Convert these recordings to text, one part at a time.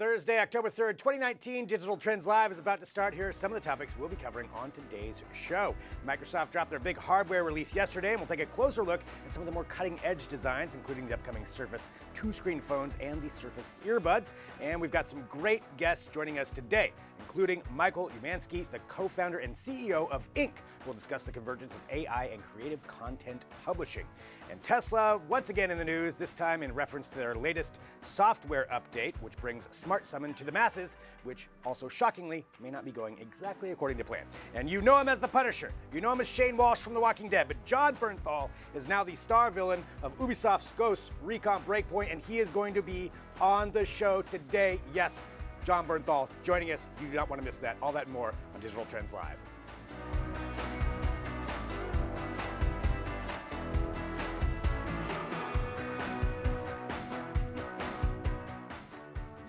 Thursday, October 3rd, 2019, Digital Trends Live is about to start. Here are some of the topics we'll be covering on today's show. Microsoft dropped their big hardware release yesterday, and we'll take a closer look at some of the more cutting-edge designs, including the upcoming Surface 2-screen phones and the Surface earbuds. And we've got some great guests joining us today, including Michael Umansky, the co-founder and CEO of Ink. We'll discuss the convergence of AI and creative content publishing. And Tesla, once again in the news, this time in reference to their latest software update, which brings Smart Summon to the masses, which also shockingly may not be going exactly according to plan. And you know him as the Punisher. You know him as Shane Walsh from The Walking Dead, but Jon Bernthal is now the star villain of Ubisoft's Ghosts Recon Breakpoint, and he is going to be on the show today. Yes, Jon Bernthal joining us. You do not want to miss that. All that and more on Digital Trends Live.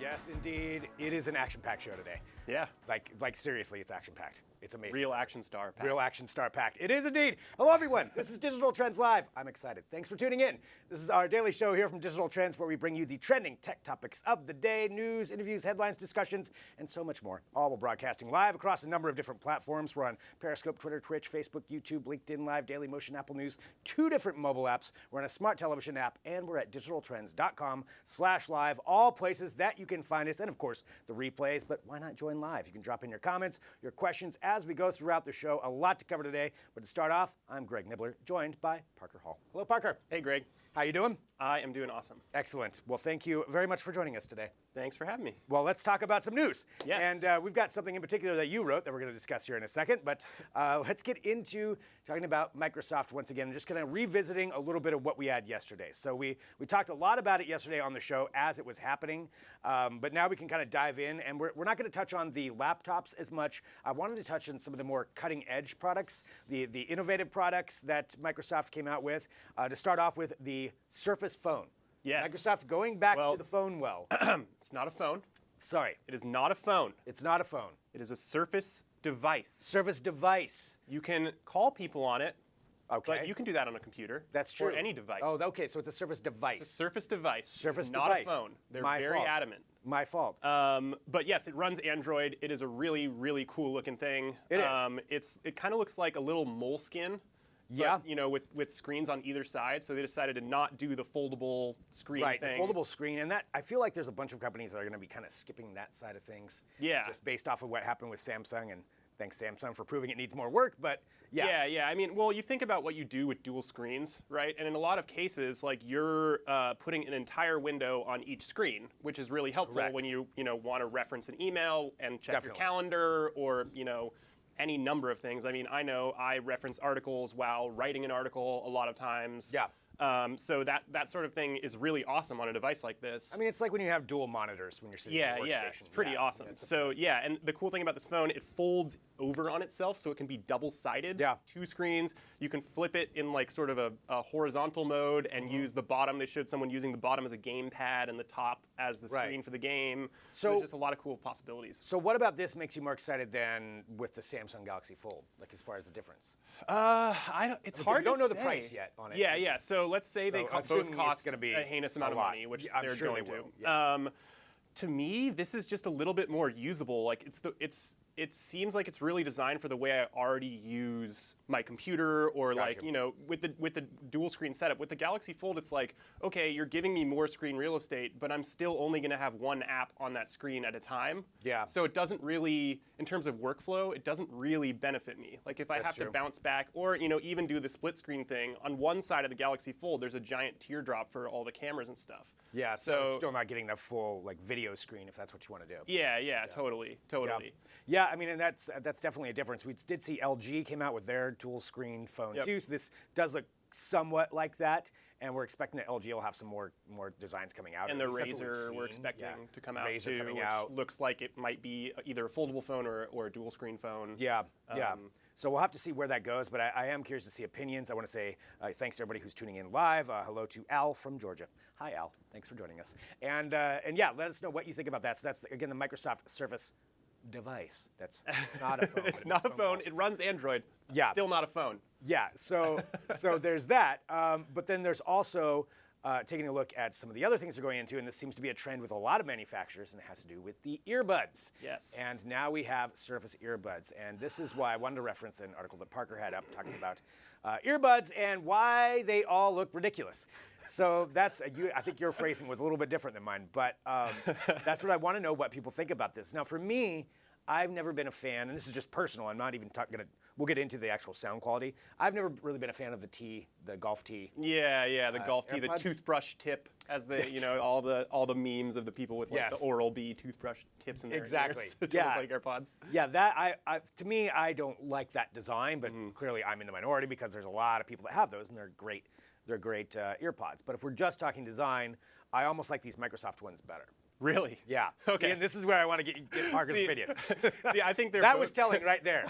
Yes, indeed. It is an action-packed show today. Yeah. Like seriously, it's action-packed. It's amazing. Real action star packed. Real action star packed. It is indeed. Hello, everyone. This is Digital Trends Live. I'm excited. Thanks for tuning in. This is our daily show here from Digital Trends, where we bring you the trending tech topics of the day, news, interviews, headlines, discussions, and so much more. All while broadcasting live across a number of different platforms. We're on Periscope, Twitter, Twitch, Facebook, YouTube, LinkedIn Live, Daily Motion, Apple News, 2 different mobile apps. We're on a smart television app, and we're at digitaltrends.com/live. All places that you can find us, and of course, the replays. But why not join live? You can drop in your comments, your questions as we go throughout the show. A lot to cover today, but to start off, I'm Greg Nibbler, joined by Parker Hall. Hello, Parker. Hey, Greg. How you doing? I am doing awesome. Excellent. Well, thank you very much for joining us today. Thanks for having me. Well, let's talk about some news. Yes. And we've got something in particular that you wrote that we're going to discuss here in a second. But let's get into talking about Microsoft once again, and just kind of revisiting a little bit of what we had yesterday. So we talked a lot about it yesterday on the show as it was happening. But now we can kind of dive in. And we're not going to touch on the laptops as much. I wanted to touch on some of the more cutting-edge products, the innovative products that Microsoft came out with. To start off with the Surface phone. Yes. Microsoft going back to the phone well. It's not a phone. Sorry. It is not a phone. It's not a phone. It is a Surface device. Surface device. You can call people on it. Okay. But you can do that on a computer. That's true. Or any device. Oh, okay. So it's a Surface device. It's a Surface device. Surface it's not device. a phone. They're My very fault. adamant. My fault. But yes, it runs Android. It is a really, really cool looking thing. It is. It kind of looks like a little moleskin. Yeah. But, you know, with screens on either side, so they decided to not do the foldable screen right, thing. the foldable screen, and that I feel like there's a bunch of companies that are going to be kind of skipping that side of things. Yeah. Just based off of what happened with Samsung, and thanks Samsung for proving it needs more work, but yeah. Yeah. I mean, well, you think about what you do with dual screens, right? And in a lot of cases, like you're putting an entire window on each screen, which is really helpful Correct. when you want to reference an email and check Definitely. your calendar, or any number of things. I mean, I know I reference articles while writing an article a lot of times. Yeah. So that sort of thing is really awesome on a device like this. I mean, it's like when you have dual monitors when you're sitting at your workstation. Yeah, it's pretty awesome. So yeah, and the cool thing about this phone, it folds over on itself, so it can be double-sided. Yeah. 2 screens. You can flip it in like sort of a horizontal mode and use the bottom. They showed someone using the bottom as a gamepad and the top as the screen for the game. So there's just a lot of cool possibilities. So what about this makes you more excited than with the Samsung Galaxy Fold, like as far as the difference? It's hard to say. You don't know the price yet on it. Yeah. So let's say they both cost gonna be a heinous amount of money, which I'm they're sure going they will. to. Yeah. To me, this is just a little bit more usable. Like it seems like it's really designed for the way I already use my computer, or Gotcha. with the dual screen setup. With the Galaxy Fold, it's like, okay, you're giving me more screen real estate, but I'm still only going to have one app on that screen at a time. Yeah. So it doesn't really, in terms of workflow, it doesn't really benefit me. Like if I have to bounce back, or even do the split screen thing, on one side of the Galaxy Fold, there's a giant teardrop for all the cameras and stuff. Yeah, so it's still not getting the full video screen if that's what you want to do. Yeah, totally. Yeah, I mean, and that's definitely a difference. We did see LG came out with their dual screen phone too, so this does look somewhat like that, and we're expecting that LG will have some more designs coming out. And the Razer we're expecting to come out too, which looks like it might be either a foldable phone or a dual screen phone. Yeah. So we'll have to see where that goes, but I am curious to see opinions. I want to say thanks to everybody who's tuning in live. Hello to Al from Georgia. Hi, Al. Thanks for joining us. And yeah, let us know what you think about that. So that's, again, the Microsoft Surface device. That's not a phone. It's not a phone. It runs Android. Yeah. Still not a phone. Yeah, so there's that. But then there's also taking a look at some of the other things they're going into, and this seems to be a trend with a lot of manufacturers, and it has to do with the earbuds. Yes. And now we have Surface earbuds, and this is why I wanted to reference an article that Parker had up talking about earbuds and why they all look ridiculous. So that's, I think your phrasing was a little bit different than mine, but that's what I want to know what people think about this. Now for me, I've never been a fan, and this is just personal, I'm not even gonna, we'll get into the actual sound quality. I've never really been a fan of the golf tee. Yeah, the golf tee, AirPods? the toothbrush tip, as the, you know, all the memes of the people with like the Oral-B toothbrush tips in their ears. Yeah. Like AirPods. Yeah, that, to me, I don't like that design, but clearly I'm in the minority because there's a lot of people that have those, and they're great earpods. But if we're just talking design, I almost like these Microsoft ones better. Really? Yeah. Okay. See, and this is where I want to get Parker's opinion. See, I think that was telling right there.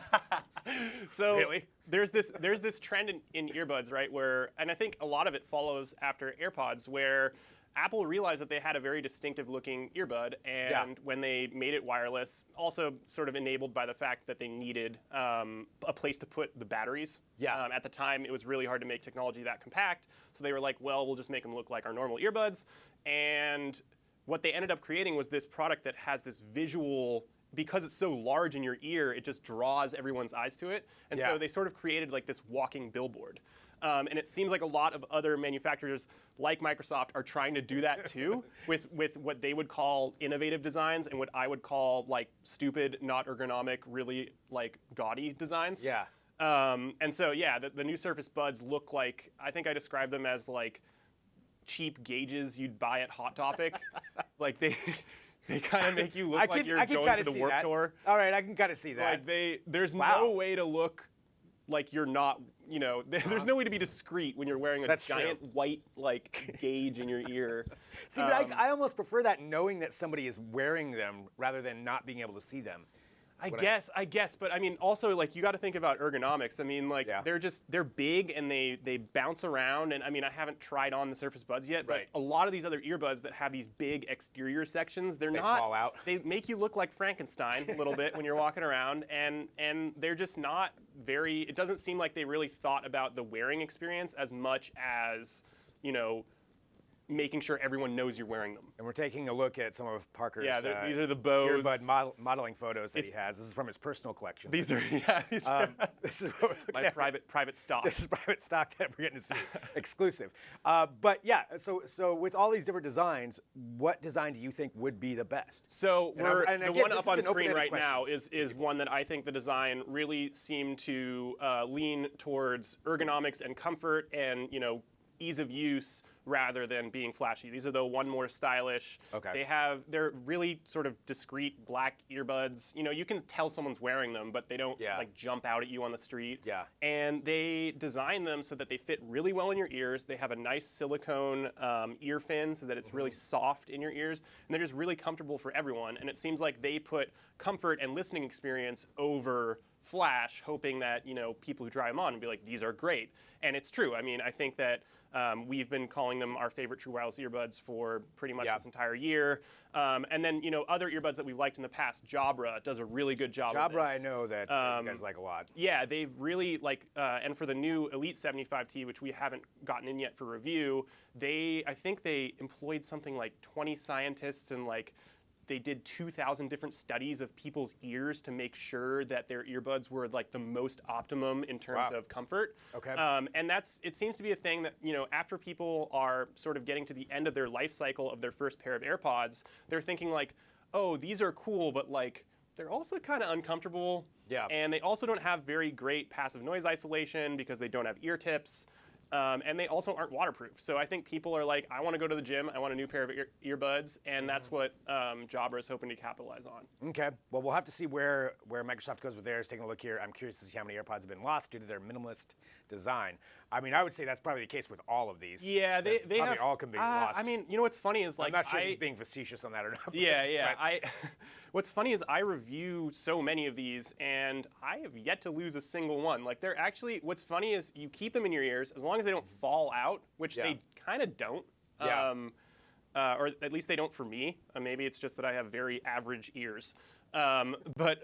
So really? there's this trend in earbuds, right? Where, and I think a lot of it follows after AirPods, where Apple realized that they had a very distinctive looking earbud, and when they made it wireless, also sort of enabled by the fact that they needed a place to put the batteries. Yeah. At the time, it was really hard to make technology that compact, so they were like, well, we'll just make them look like our normal earbuds. And what they ended up creating was this product that has this visual, because it's so large in your ear, it just draws everyone's eyes to it. And so they sort of created like this walking billboard. And it seems like a lot of other manufacturers, like Microsoft, are trying to do that too, with what they would call innovative designs and what I would call like stupid, not ergonomic, really like gaudy designs. Yeah. And so the new Surface Buds look like, I think I described them as like cheap gauges you'd buy at Hot Topic. Like they kind of make you look like you're going to the Warped Tour. All right, I can kind of see that. Like there's no way to look like you're not, you know, there's no way to be discreet when you're wearing a giant white like gauge in your ear. See, but I almost prefer that, knowing that somebody is wearing them rather than not being able to see them. I guess, but I mean, also like you got to think about ergonomics. I mean, like they're big and they bounce around, and I mean, I haven't tried on the Surface Buds yet, but a lot of these other earbuds that have these big exterior sections, they fall out. They make you look like Frankenstein a little bit when you're walking around, and they're just not very. It doesn't seem like they really thought about the wearing experience as much as, you know, making sure everyone knows you're wearing them. And we're taking a look at some of Parker's these are the Bose earbud modeling photos that he has. This is from his personal collection. These are this is what my private stock. This is private stock that we're getting to see, exclusive. But yeah, so with all these different designs, what design do you think would be the best? So the one up on screen right now is one that I think the design really seemed to lean towards ergonomics and comfort and, you know, ease of use rather than being flashy. These are the one more stylish. Okay. They're really sort of discreet black earbuds. You know, you can tell someone's wearing them, but they don't like jump out at you on the street. Yeah. And they design them so that they fit really well in your ears. They have a nice silicone ear fin so that it's really soft in your ears, and they're just really comfortable for everyone. And it seems like they put comfort and listening experience over flash, hoping that, you know, people who try them on and be like, these are great. And it's true. I mean, I think that we've been calling them our favorite true wireless earbuds for pretty much this entire year. And then, you know, other earbuds that we've liked in the past, Jabra does a really good job of this. Jabra, I know that you guys like a lot. Yeah, they've really, like, and for the new Elite 75T, which we haven't gotten in yet for review, I think they employed something like 20 scientists and, like, they did 2,000 different studies of people's ears to make sure that their earbuds were like the most optimum in terms of comfort. Okay. And it seems to be a thing that, you know, after people are sort of getting to the end of their life cycle of their first pair of AirPods, they're thinking like, oh, these are cool, but like they're also kind of uncomfortable. Yeah. And they also don't have very great passive noise isolation because they don't have ear tips. And they also aren't waterproof. So I think people are like, I want to go to the gym. I want a new pair of earbuds. And that's what Jabra is hoping to capitalize on. Okay. Well, we'll have to see where Microsoft goes with theirs. Taking a look here, I'm curious to see how many AirPods have been lost due to their minimalist design. I mean, I would say that's probably the case with all of these. Yeah, they probably all can be lost. I mean, you know what's funny is like, I'm not sure if he's being facetious on that or not. Yeah. What's funny is I review so many of these, and I have yet to lose a single one. Like, they're actually, what's funny is you keep them in your ears as long as they don't fall out, which they kind of don't. Or at least they don't for me. Maybe it's just that I have very average ears. But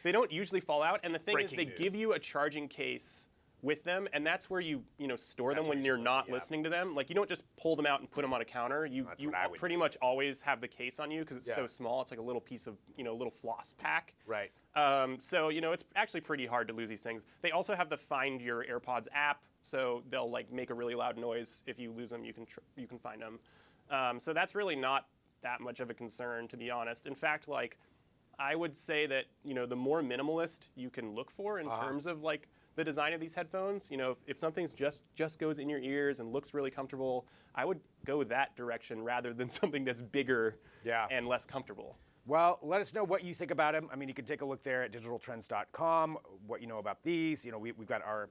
they don't usually fall out. And the thing is, they give you a charging case with them, and that's where you store them That's where when you you're store not them, yeah. listening to them. Like you don't just pull them out and put them on a counter. You what I would pretty much always have the case on you because it's Yeah. so small. It's like a little piece of little floss pack. Right. So it's actually pretty hard to lose these things. They also have the Find Your AirPods app, so they'll like make a really loud noise if you lose them. You can find them. So that's really not that much of a concern, to be honest. In fact, like I would say that the more minimalist you can look for in terms of like the design of these headphones, if something's just goes in your ears and looks really comfortable, I would go that direction rather than something that's bigger and less comfortable. Well, let us know what you think about them. I mean, you can take a look there at digitaltrends.com, what you know about these. We've got our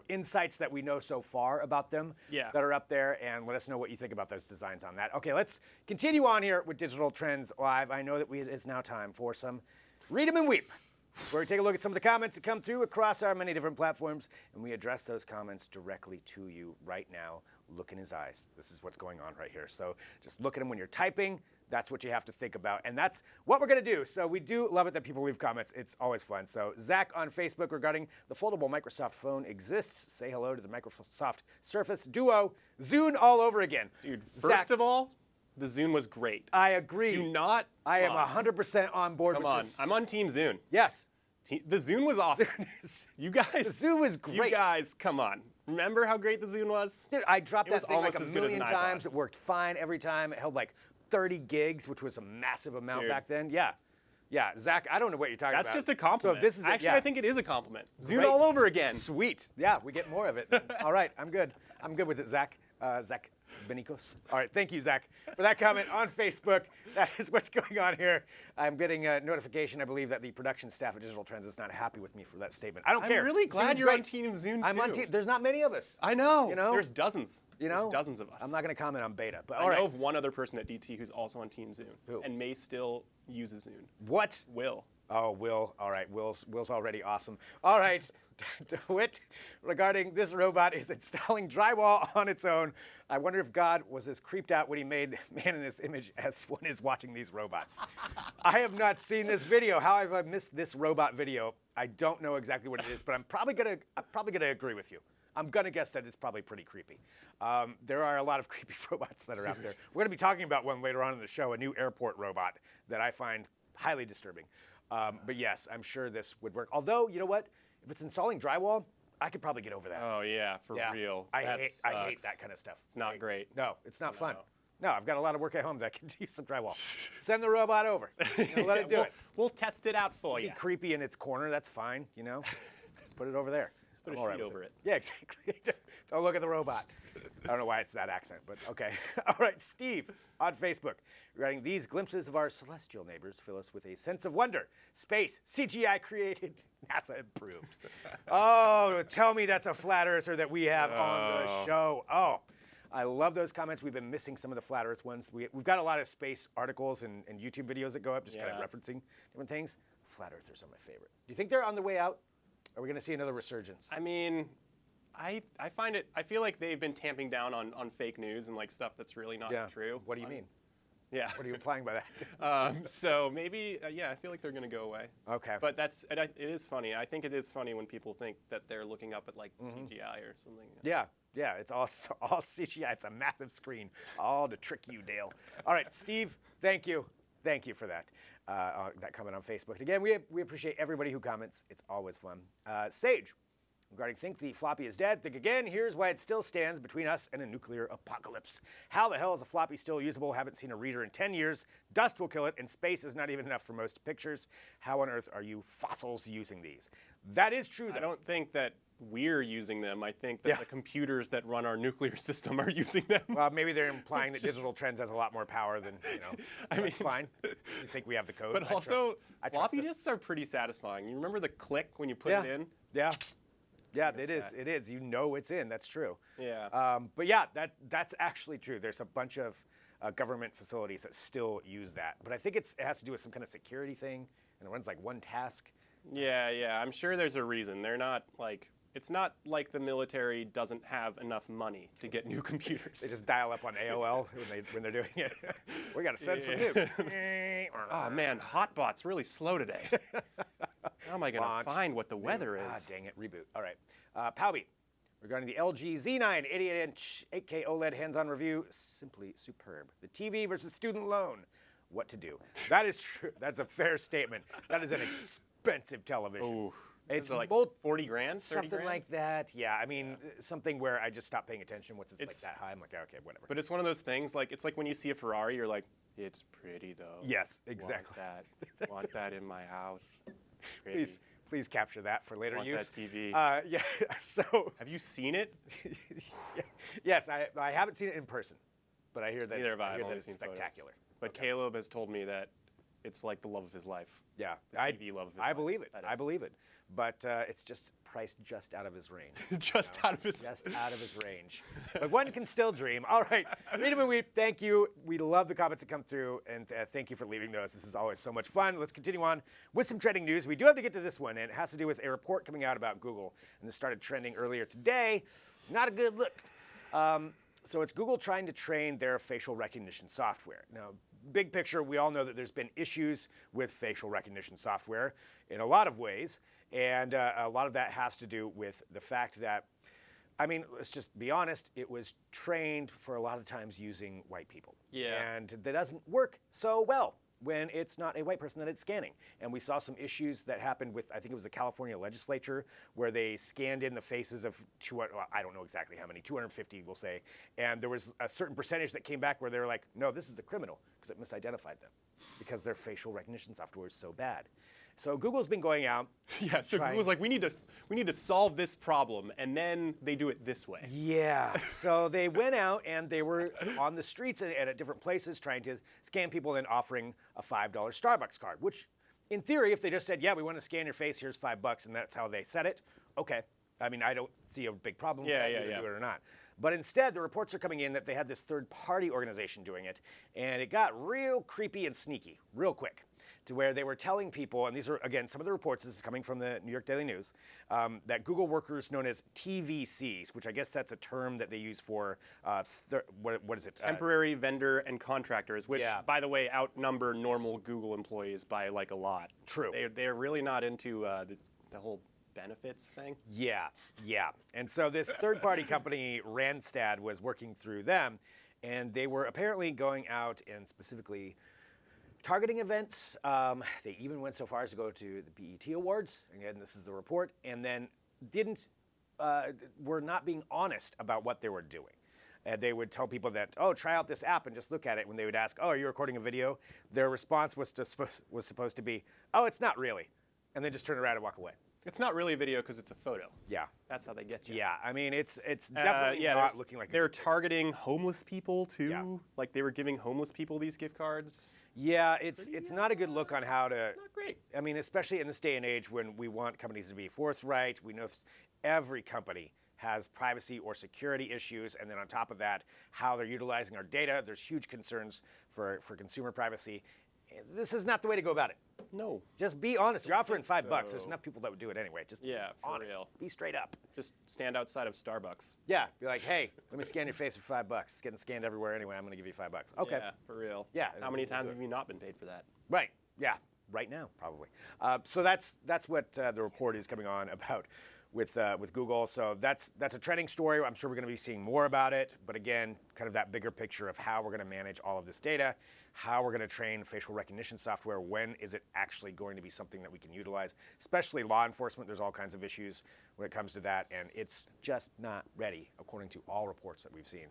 insights that we know so far about them that are up there, and let us know what you think about those designs on that. Okay, let's continue on here with Digital Trends Live. I know that it is now time for some Read 'em and Weep, where we take a look at some of the comments that come through across our many different platforms, and we address those comments directly to you right now. Look in his eyes. This is what's going on right here. So just look at him when you're typing. That's what you have to think about, and that's what we're going to do. So we do love it that people leave comments. It's always fun. So Zach on Facebook regarding the foldable Microsoft phone exists. Say hello to the Microsoft Surface Duo. Zune all over again. Dude, Zach, first of all, the Zune was great. I agree. Do not. I am 100% on board Come with on. this. I'm on Team Zune. Yes. The Zune was awesome. You guys. The Zune was great. You guys, come on. Remember how great the Zune was? Dude, I dropped It was that thing like almost a as good as million an iPod. times. It worked fine every time. It held like 30 gigs, which was a massive amount Dude. back then. Yeah. Yeah, Zach, I don't know what you're talking That's about. just a compliment. So if this is Actually, yeah. I think it is a compliment. Zune Great. all over again. Sweet. Yeah, we get more of it. All right, I'm good. I'm good with it, Zach. Zach Benicos. All right, thank you, Zach, for that comment on Facebook. That is what's going on here. I'm getting a notification, I believe, that the production staff at Digital Trends is not happy with me for that statement. I don't care. I'm really glad Zune's you're great. on Team Zune, too. I'm on team. There's not many of us. I know. You know? There's dozens. There's dozens of us. I'm not going to comment on beta, but I all right. know of one other person at DT who's also on Team Zune Who? and may still use a Zune. What? Will. Oh, Will. All right, Will's already awesome. All right, DeWitt, regarding this robot is installing drywall on its own. I wonder if God was as creeped out when he made man in this image as one is watching these robots. I have not seen this video. How have I missed this robot video? I don't know exactly what it is, but I'm probably gonna agree with you. I'm gonna guess that it's probably pretty creepy. There are a lot of creepy robots that are out there. We're gonna be talking about one later on in the show, a new airport robot that I find highly disturbing. But yes, I'm sure this would work. Although, you know what? If it's installing drywall, I could probably get over that. Oh, yeah, for real. I That hate sucks. that kind of stuff. It's not great. No, it's not fun. No. No, I've got a lot of work at home that can use some drywall. Send the robot over. Let it do it. We'll test it out for you. Be creepy in its corner, that's fine, Just put it over there. Put a I'm all sheet right with over it. Yeah, exactly. Don't look at the robot. I don't know why it's that accent, but okay. All right, Steve on Facebook. Regarding these glimpses of our celestial neighbors fill us with a sense of wonder. Space, CGI created, NASA improved. Oh, tell me that's a flat earther that we have on the show. Oh, I love those comments. We've been missing some of the flat earth ones. We've got a lot of space articles and YouTube videos that go up just kind of referencing different things. Flat earthers are my favorite. Do you think they're on the way out? Are we going to see another resurgence? I mean, I find it, I feel like they've been tamping down on fake news and like stuff that's really not true. What do you mean? Yeah. What are you implying by that? So maybe, I feel like they're going to go away. Okay. But it is funny. I think it is funny when people think that they're looking up at like CGI or something. Yeah, it's all CGI. It's a massive screen, all to trick you, Dale. All right, Steve, thank you for that. That comment on Facebook. Again, we appreciate everybody who comments. It's always fun. Sage, regarding think the floppy is dead, think again, here's why it still stands between us and a nuclear apocalypse. How the hell is a floppy still usable? Haven't seen a reader in 10 years. Dust will kill it, and space is not even enough for most pictures. How on earth are you fossils using these? That is true, though. I don't think that we're using them. I think that the computers that run our nuclear system are using them. Well, maybe they're implying that Digital Trends has a lot more power than, that's fine. You think we have the codes. But also, I trust floppy us. disks are pretty satisfying. You remember the click when you put it in? Yeah, it is. It is. You know it's in. That's true. Yeah. But yeah, that's actually true. There's a bunch of government facilities that still use that. But I think it has to do with some kind of security thing, and it runs like one task. Yeah. I'm sure there's a reason. They're not like, it's not like the military doesn't have enough money to get new computers. They just dial up on AOL when they're doing it. We got to send some nukes. Oh man, Hotbot's really slow today. How am I going to find what the weather is? Ah, dang it, reboot. All right. Powby, regarding the LG Z9 88-inch 8K OLED hands-on review, simply superb. The TV versus student loan, what to do. That is true. That's a fair statement. That is an expensive television. Ooh. It's like both 40 grand, 30 something grand? like that. Yeah, I mean, something where I just stop paying attention once it's like that high. I'm like, okay, whatever. But it's one of those things, like, it's like when you see a Ferrari, you're like, it's pretty though. Yes, exactly. Want that in my house. Please capture that for later Want use. that TV. Yeah. So. Have you seen it? Yes, I haven't seen it in person, but I hear that Neither have I. it's spectacular. But Caleb has told me that it's like the love of his life. Yeah, TV love of his life. I believe it. I believe it. But it's just priced just out of his range. Just out of his range. But one can still dream. All right, Read 'em and Weep, thank you. We love the comments that come through, and thank you for leaving those. This is always so much fun. Let's continue on with some trending news. We do have to get to this one, and it has to do with a report coming out about Google. And this started trending earlier today. Not a good look. So it's Google trying to train their facial recognition software. Now, big picture, we all know that there's been issues with facial recognition software in a lot of ways. And a lot of that has to do with the fact that, I mean, let's just be honest, it was trained for a lot of times using white people. Yeah. And that doesn't work so well when it's not a white person that it's scanning. And we saw some issues that happened with, I think it was the California legislature, where they scanned in the faces of, I don't know exactly how many, 250 we'll say, and there was a certain percentage that came back where they were like, no, this is a criminal, because it misidentified them, because their facial recognition software is so bad. So Google's been going out. Yeah, so Google's like, we need to solve this problem, and then they do it this way. Yeah, so they went out and they were on the streets and at different places trying to scam people and offering a $5 Starbucks card, which in theory, if they just said, yeah, we want to scan your face, here's $5, and that's how they said it, okay. I mean, I don't see a big problem with that, either do it or not. But instead, the reports are coming in that they had this third-party organization doing it, and it got real creepy and sneaky real quick, to where they were telling people, and these are, again, some of the reports, this is coming from the New York Daily News, that Google workers known as TVCs, which I guess that's a term that they use for, what is it? Temporary vendor and contractors, which, by the way, outnumber normal Google employees by like a lot. True. They're really not into the whole benefits thing. Yeah. And so this third-party company, Randstad, was working through them, and they were apparently going out and specifically targeting events. They even went so far as to go to the BET Awards. Again, this is the report. And then were not being honest about what they were doing. And they would tell people that, oh, try out this app and just look at it. When they would ask, oh, are you recording a video? Their response was supposed to be, oh, it's not really. And then just turn around and walk away. It's not really a video because it's a photo. Yeah. That's how they get you. Yeah, I mean, it's definitely not looking like they're targeting homeless people, too. Yeah. Like, they were giving homeless people these gift cards. Yeah, it's not a good look on how to. It's not great. I mean, especially in this day and age when we want companies to be forthright. We know every company has privacy or security issues, and then on top of that, how they're utilizing our data. There's huge concerns for consumer privacy. This is not the way to go about it. No. Just be honest. You're offering $5. There's enough people that would do it anyway. Just for honest. real. Be straight up. Just stand outside of Starbucks. Yeah. Be like, hey, let me scan your face for $5. It's getting scanned everywhere anyway. I'm going to give you $5. Okay. Yeah, for real. Yeah. How many times have you not been paid for that? Right. Yeah. Right now, probably. So that's what the report is coming on about with Google. So that's a trending story. I'm sure we're going to be seeing more about it. But again, kind of that bigger picture of how we're going to manage all of this data, how we're going to train facial recognition software, when is it actually going to be something that we can utilize, especially law enforcement. There's all kinds of issues when it comes to that, and it's just not ready, according to all reports that we've seen.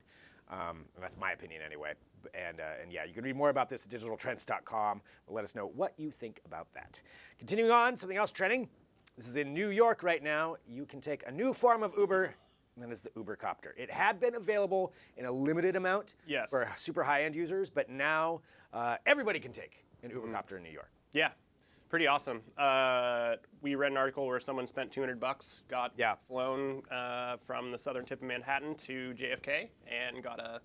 And that's my opinion anyway. And yeah, you can read more about this at digitaltrends.com. Let us know what you think about that. Continuing on, something else trending. This is in New York right now. You can take a new form of Uber, and that is the Uber Copter. It had been available in a limited amount for super high-end users, but now everybody can take an Uber Copter in New York. Yeah, pretty awesome. We read an article where someone spent $200, got flown from the southern tip of Manhattan to JFK, and got a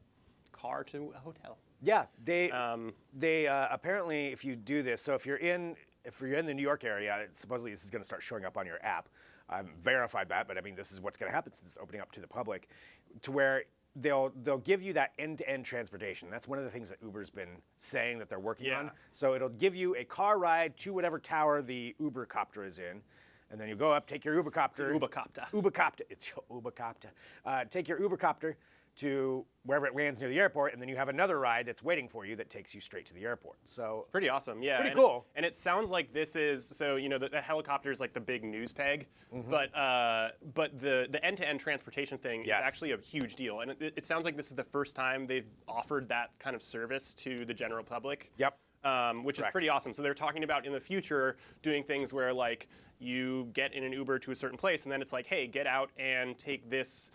car to a hotel. Yeah, they apparently, if you do this, so if you're in the New York area, supposedly this is going to start showing up on your app. I haven't verified that, but I mean, this is what's going to happen since it's opening up to the public, to where they'll give you that end-to-end transportation. That's one of the things that Uber's been saying that they're working on. Yeah. So it'll give you a car ride to whatever tower the Uber Copter is in, and then you go up, take your Uber Copter. It's your Uber Copter. Take your Uber Copter to wherever it lands near the airport, and then you have another ride that's waiting for you that takes you straight to the airport. So pretty awesome, yeah. Pretty cool. And it sounds like this is, so the helicopter is like the big news peg, but the end-to-end transportation thing is actually a huge deal. And it sounds like this is the first time they've offered that kind of service to the general public. Yep. Which is pretty awesome. So they're talking about in the future doing things where like you get in an Uber to a certain place, and then it's like, hey, get out and take this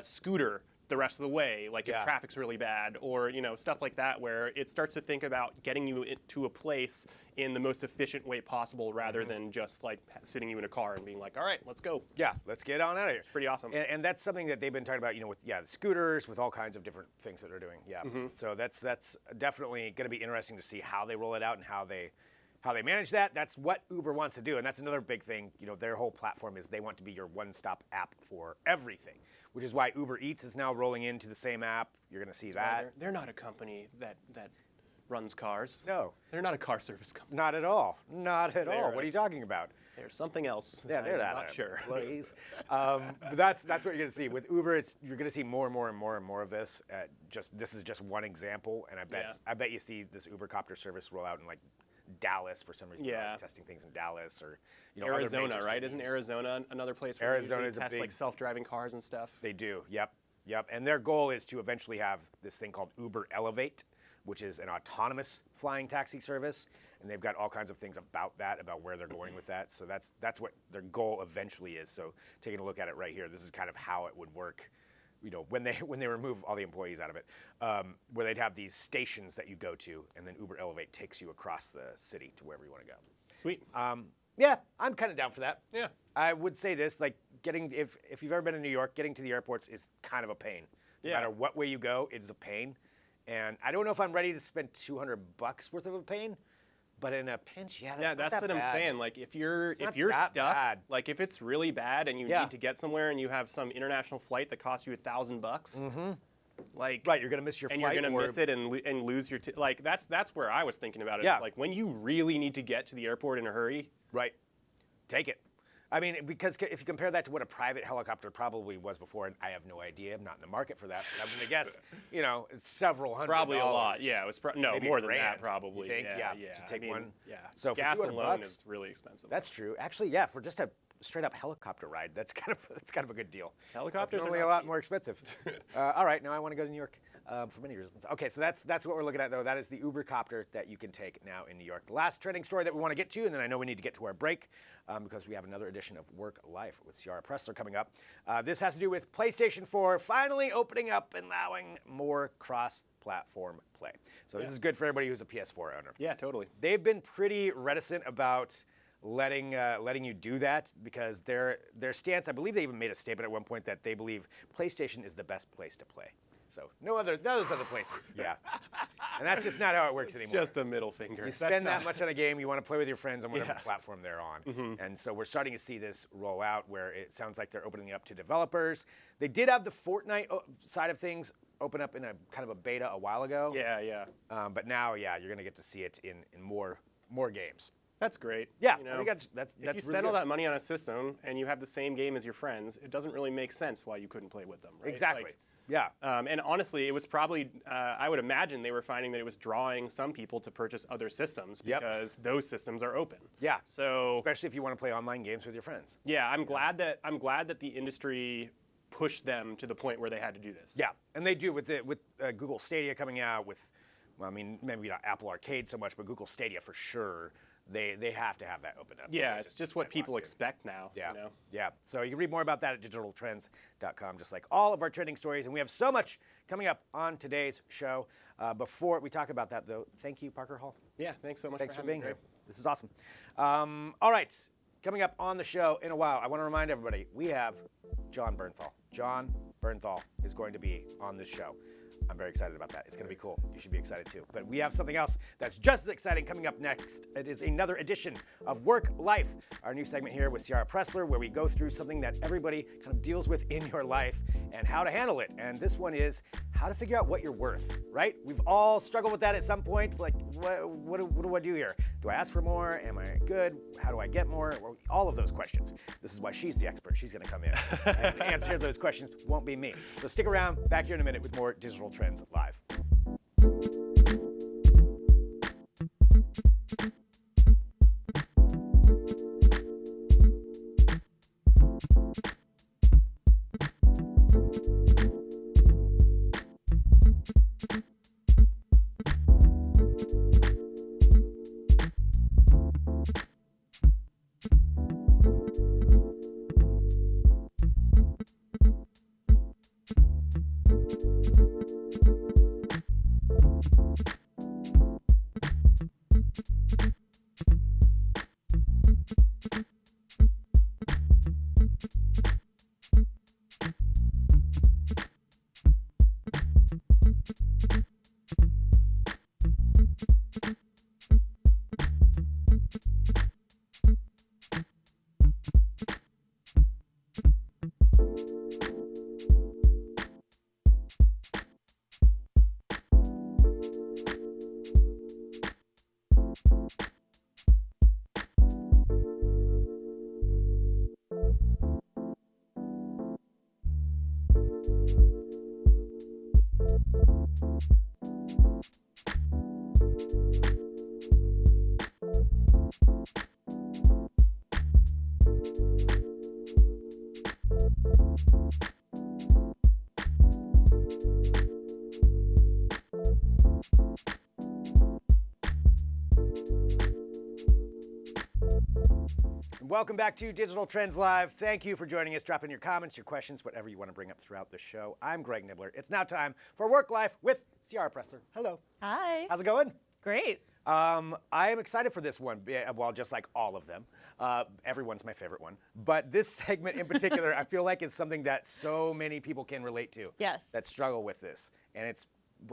scooter the rest of the way, like if traffic's really bad, or stuff like that, where it starts to think about getting you to a place in the most efficient way possible, rather than just like sitting you in a car and being like, all right, let's go. Yeah, let's get on out of here. It's pretty awesome. And that's something that they've been talking about, with the scooters, with all kinds of different things that they're doing. Yeah. So that's definitely going to be interesting to see how they roll it out and how they manage that. That's what Uber wants to do, and that's another big thing. Their whole platform is they want to be your one-stop app for everything, which is why Uber Eats is now rolling into the same app. You're going to see that. They're not a company that runs cars. No. They're not a car service company. Not at all. Not at all. What are you talking about? There's something else. Yeah, they're I'm not sure. Employees. But that's what you're going to see with Uber. You're going to see more and more and more and more of this. This is just one example, and I bet you see this Uber Copter service roll out in like Dallas for some reason. I was testing things in Dallas or Arizona, right? Isn't Arizona another place where they test like self-driving cars and stuff? They do. Yep. And their goal is to eventually have this thing called Uber Elevate, which is an autonomous flying taxi service, and they've got all kinds of things about where they're going with that. So that's what their goal eventually is. So taking a look at it right here, this is kind of how it would work. When they remove all the employees out of it, where they'd have these stations that you go to, and then Uber Elevate takes you across the city to wherever you want to go. Sweet. Yeah, I'm kind of down for that. Yeah. I would say this, like if you've ever been in New York, getting to the airports is kind of a pain. No matter what way you go, it's a pain. And I don't know if I'm ready to spend $200 worth of a pain. But in a pinch, that's what I'm saying. Like if you're stuck, like if it's really bad and you need to get somewhere and you have some international flight that costs you $1,000, like you're gonna miss your and flight, you're gonna miss it and lose your like that's where I was thinking about it. It's like when you really need to get to the airport in a hurry, take it. I mean, because if you compare that to what a private helicopter probably was before, and I have no idea, I'm not in the market for that. But I'm gonna guess, it's several $100. Probably a lot. Yeah, it was maybe more than $1,000, that probably. You think? Yeah. To take one. Yeah. So for gas $200, alone is really expensive. That's true. Actually, for just a straight up helicopter ride, that's kind of a good deal. Helicopters are normally a lot more expensive. All right, now I want to go to New York. For many reasons. Okay, so that's what we're looking at, though. That is the Uber Copter that you can take now in New York. The last trending story that we want to get to, and then I know we need to get to our break because we have another edition of Work Life with Ciara Pressler coming up. This has to do with PlayStation 4 finally opening up and allowing more cross-platform play. So this is good for everybody who's a PS4 owner. Yeah, totally. They've been pretty reticent about letting you do that because their stance, I believe they even made a statement at one point that they believe PlayStation is the best place to play. So none of those other places. Yeah. And that's just not how it works anymore. Just a middle finger. You spend that much on a game, you want to play with your friends on whatever platform they're on. And so we're starting to see this roll out where it sounds like they're opening it up to developers. They did have the Fortnite side of things open up in a kind of a beta a while ago. Yeah. But now, you're going to get to see it in more games. That's great. Yeah, I think that's if you spend all that money on a system and you have the same game as your friends, it doesn't really make sense why you couldn't play with them, right? Exactly. Yeah. And honestly, it was probably, I would imagine they were finding that it was drawing some people to purchase other systems because those systems are open. Yeah. So especially if you want to play online games with your friends. Yeah, I'm glad that the industry pushed them to the point where they had to do this. Yeah, and they do with Google Stadia coming out with, maybe not Apple Arcade so much, but Google Stadia for sure. They have to have that open up. Yeah, it's just what people expect now. Yeah. Yeah. So you can read more about that at digitaltrends.com, just like all of our trending stories. And we have so much coming up on today's show. Before we talk about that, though, thank you, Parker Hall. Yeah, thanks so much for being here. This is awesome. All right. Coming up on the show in a while, I want to remind everybody, we have Jon Bernthal. Jon Bernthal is going to be on this show. I'm very excited about that. It's going to be cool. You should be excited too. But we have something else that's just as exciting coming up next. It is another edition of Work Life, our new segment here with Ciara Pressler, where we go through something that everybody kind of deals with in your life and how to handle it. And this one is how to figure out what you're worth, right? We've all struggled with that at some point. Like, what do I do here? Do I ask for more? Am I good? How do I get more? All of those questions. This is why she's the expert. She's going to come in and answer those questions. Won't be me. So stick around. Back here in a minute with more Digital Trends Live. Welcome back to Digital Trends Live. Thank you for joining us. Drop in your comments, your questions, whatever you want to bring up throughout the show. I'm Greg Nibbler. It's now time for Work Life with Ciara Pressler. Hello. Hi. How's it going? Great. I am excited for this one. Well, just like all of them. Everyone's my favorite one. But this segment in particular, I feel like is something that so many people can relate to. Yes. That struggle with this. And it's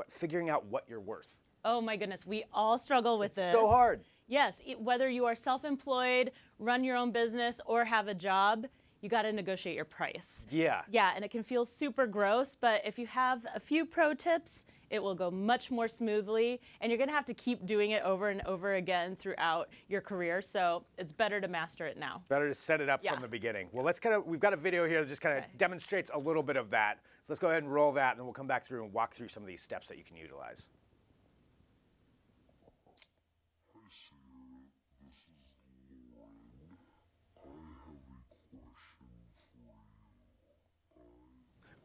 figuring out what you're worth. Oh my goodness, we all struggle with this. So hard. Yes, whether you are self-employed, run your own business, or have a job, you got to negotiate your price. Yeah. Yeah, and it can feel super gross, but if you have a few pro tips, it will go much more smoothly, and you're going to have to keep doing it over and over again throughout your career, so it's better to master it now. Better to set it up from the beginning. Well, we've got a video here that just kind of demonstrates a little bit of that. So let's go ahead and roll that, and then we'll come back through and walk through some of these steps that you can utilize.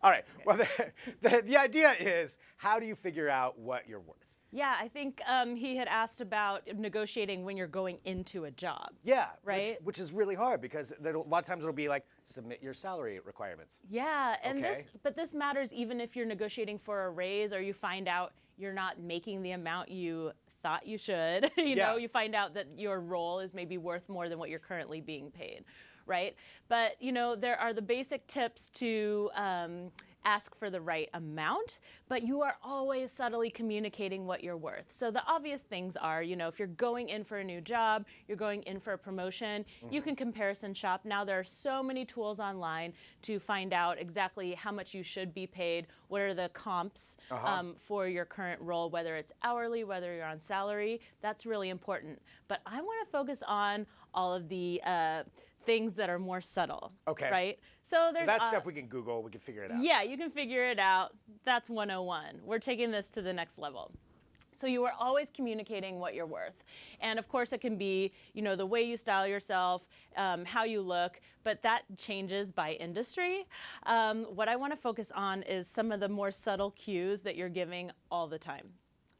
All right. Well, the idea is, how do you figure out what you're worth? Yeah, I think he had asked about negotiating when you're going into a job. Yeah, right. Which is really hard because a lot of times it'll be like, submit your salary requirements. Yeah, and this matters even if you're negotiating for a raise or you find out you're not making the amount you thought you should. You know, you find out that your role is maybe worth more than what you're currently being paid. Right? But, you know, there are the basic tips to ask for the right amount, but you are always subtly communicating what you're worth. So the obvious things are, you know, if you're going in for a new job, you're going in for a promotion, you can comparison shop. Now there are so many tools online to find out exactly how much you should be paid, what are the comps for your current role, whether it's hourly, whether you're on salary. That's really important. But I want to focus on all of the things that are more subtle. Okay. Right? So there's that stuff we can Google, we can figure it out. Yeah, you can figure it out. That's 101. We're taking this to the next level. So you are always communicating what you're worth. And of course it can be, you know, the way you style yourself, how you look, but that changes by industry. What I want to focus on is some of the more subtle cues that you're giving all the time.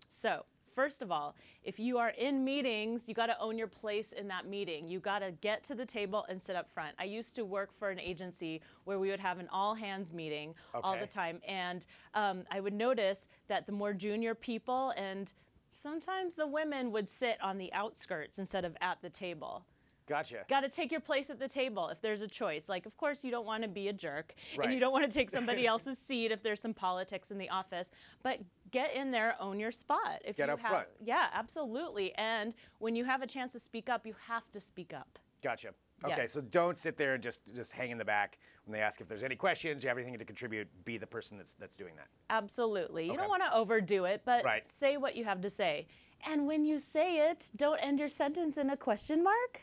So first of all, if you are in meetings, you got to own your place in that meeting. You got to get to the table and sit up front. I used to work for an agency where we would have an all-hands meeting all the time, and I would notice that the more junior people and sometimes the women would sit on the outskirts instead of at the table. Gotcha. Got to take your place at the table if there's a choice. Like, of course, you don't want to be a jerk, Right. and you don't want to take somebody else's seat if there's some politics in the office. But get in there, own your spot. If Get you up have, front. Yeah, absolutely. And when you have a chance to speak up, you have to speak up. Gotcha. Okay, Yes. so don't sit there and just hang in the back when they ask if there's any questions. You have anything to contribute. Be the person that's doing that. Absolutely. You Okay. don't want to overdo it, but Right. say what you have to say. And when you say it, don't end your sentence in a question mark,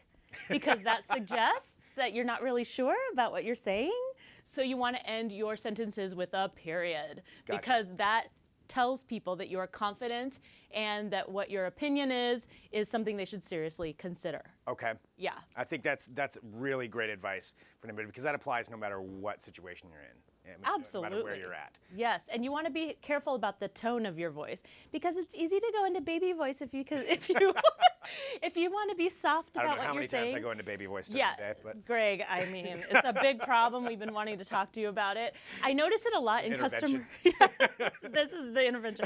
because that suggests that you're not really sure about what you're saying. So you want to end your sentences with a period, Gotcha. because that tells people that you are confident and that what your opinion is something they should seriously consider. Okay. Yeah. I think that's really great advice for anybody, because that applies no matter what situation you're in. I mean, Absolutely. No matter where you're at. Yes, and you want to be careful about the tone of your voice, because it's easy to go into baby voice if you if you want to be soft I don't about know how what you're many saying. times I go into baby voice during Yeah, the day, but Greg, I mean, it's a big problem. We've been wanting to talk to you about it. I notice it a lot in customer. This is the intervention.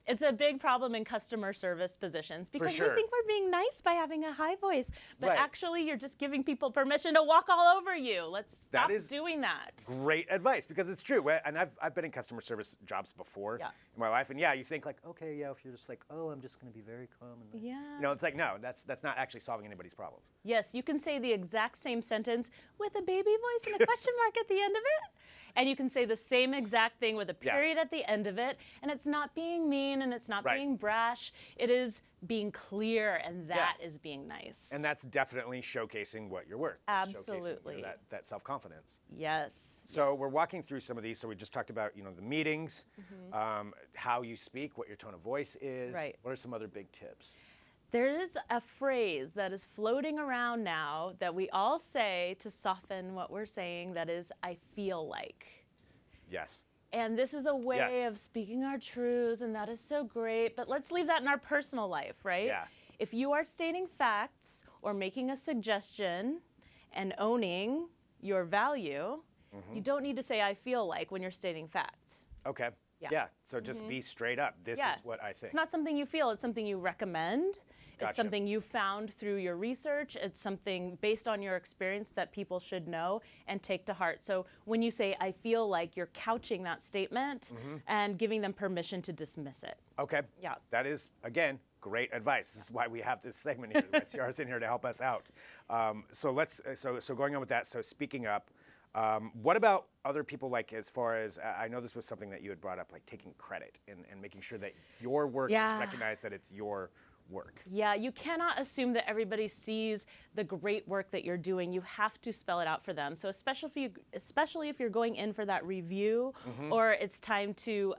It's a big problem in customer service positions, because sure. we think we're being nice by having a high voice, but Right. actually you're just giving people permission to walk all over you. Let's stop That is doing that. great advice, because it's true. And I've been in customer service jobs before Yeah. in my life, and yeah, you think like, okay, yeah, if you're just like, oh, I'm just going to be very calm. And Yeah. You know, it's like, no, that's not actually solving anybody's problem. Yes, you can say the exact same sentence with a baby voice and a question mark at the end of it. And you can say the same exact thing with a Yeah. period at the end of it. And it's not being mean, and it's not Right. being brash. It is being clear, and that is being nice. And that's definitely showcasing what you're worth. It's showcasing, Absolutely. that self-confidence. Yes. So we're walking through some of these. So we just talked about, the meetings, how you speak, what your tone of voice is. Right. What are some other big tips? There is a phrase that is floating around now that we all say to soften what we're saying, that is, I feel like. Yes. And this is a way Yes. of speaking our truths, and that is so great. But let's leave that in our personal life, right? Yeah. If you are stating facts or making a suggestion and owning your value, you don't need to say I feel like when you're stating facts. Okay. Yeah. So just be straight up. This Yeah. is what I think. It's not something you feel, it's something you recommend. Gotcha. It's something you found through your research. It's something based on your experience that people should know and take to heart. So when you say I feel like, you're couching that statement and giving them permission to dismiss it. Okay. Yeah. That is, again, great advice. This is why we have this segment here. Ciara's in here to help us out. So going on with that. So speaking up. What about other people, like as far as, I know this was something that you had brought up, like taking credit and making sure that your work is recognized, that it's your work. Yeah, you cannot assume that everybody sees the great work that you're doing. You have to spell it out for them. So especially if you're going in for that review, or it's time to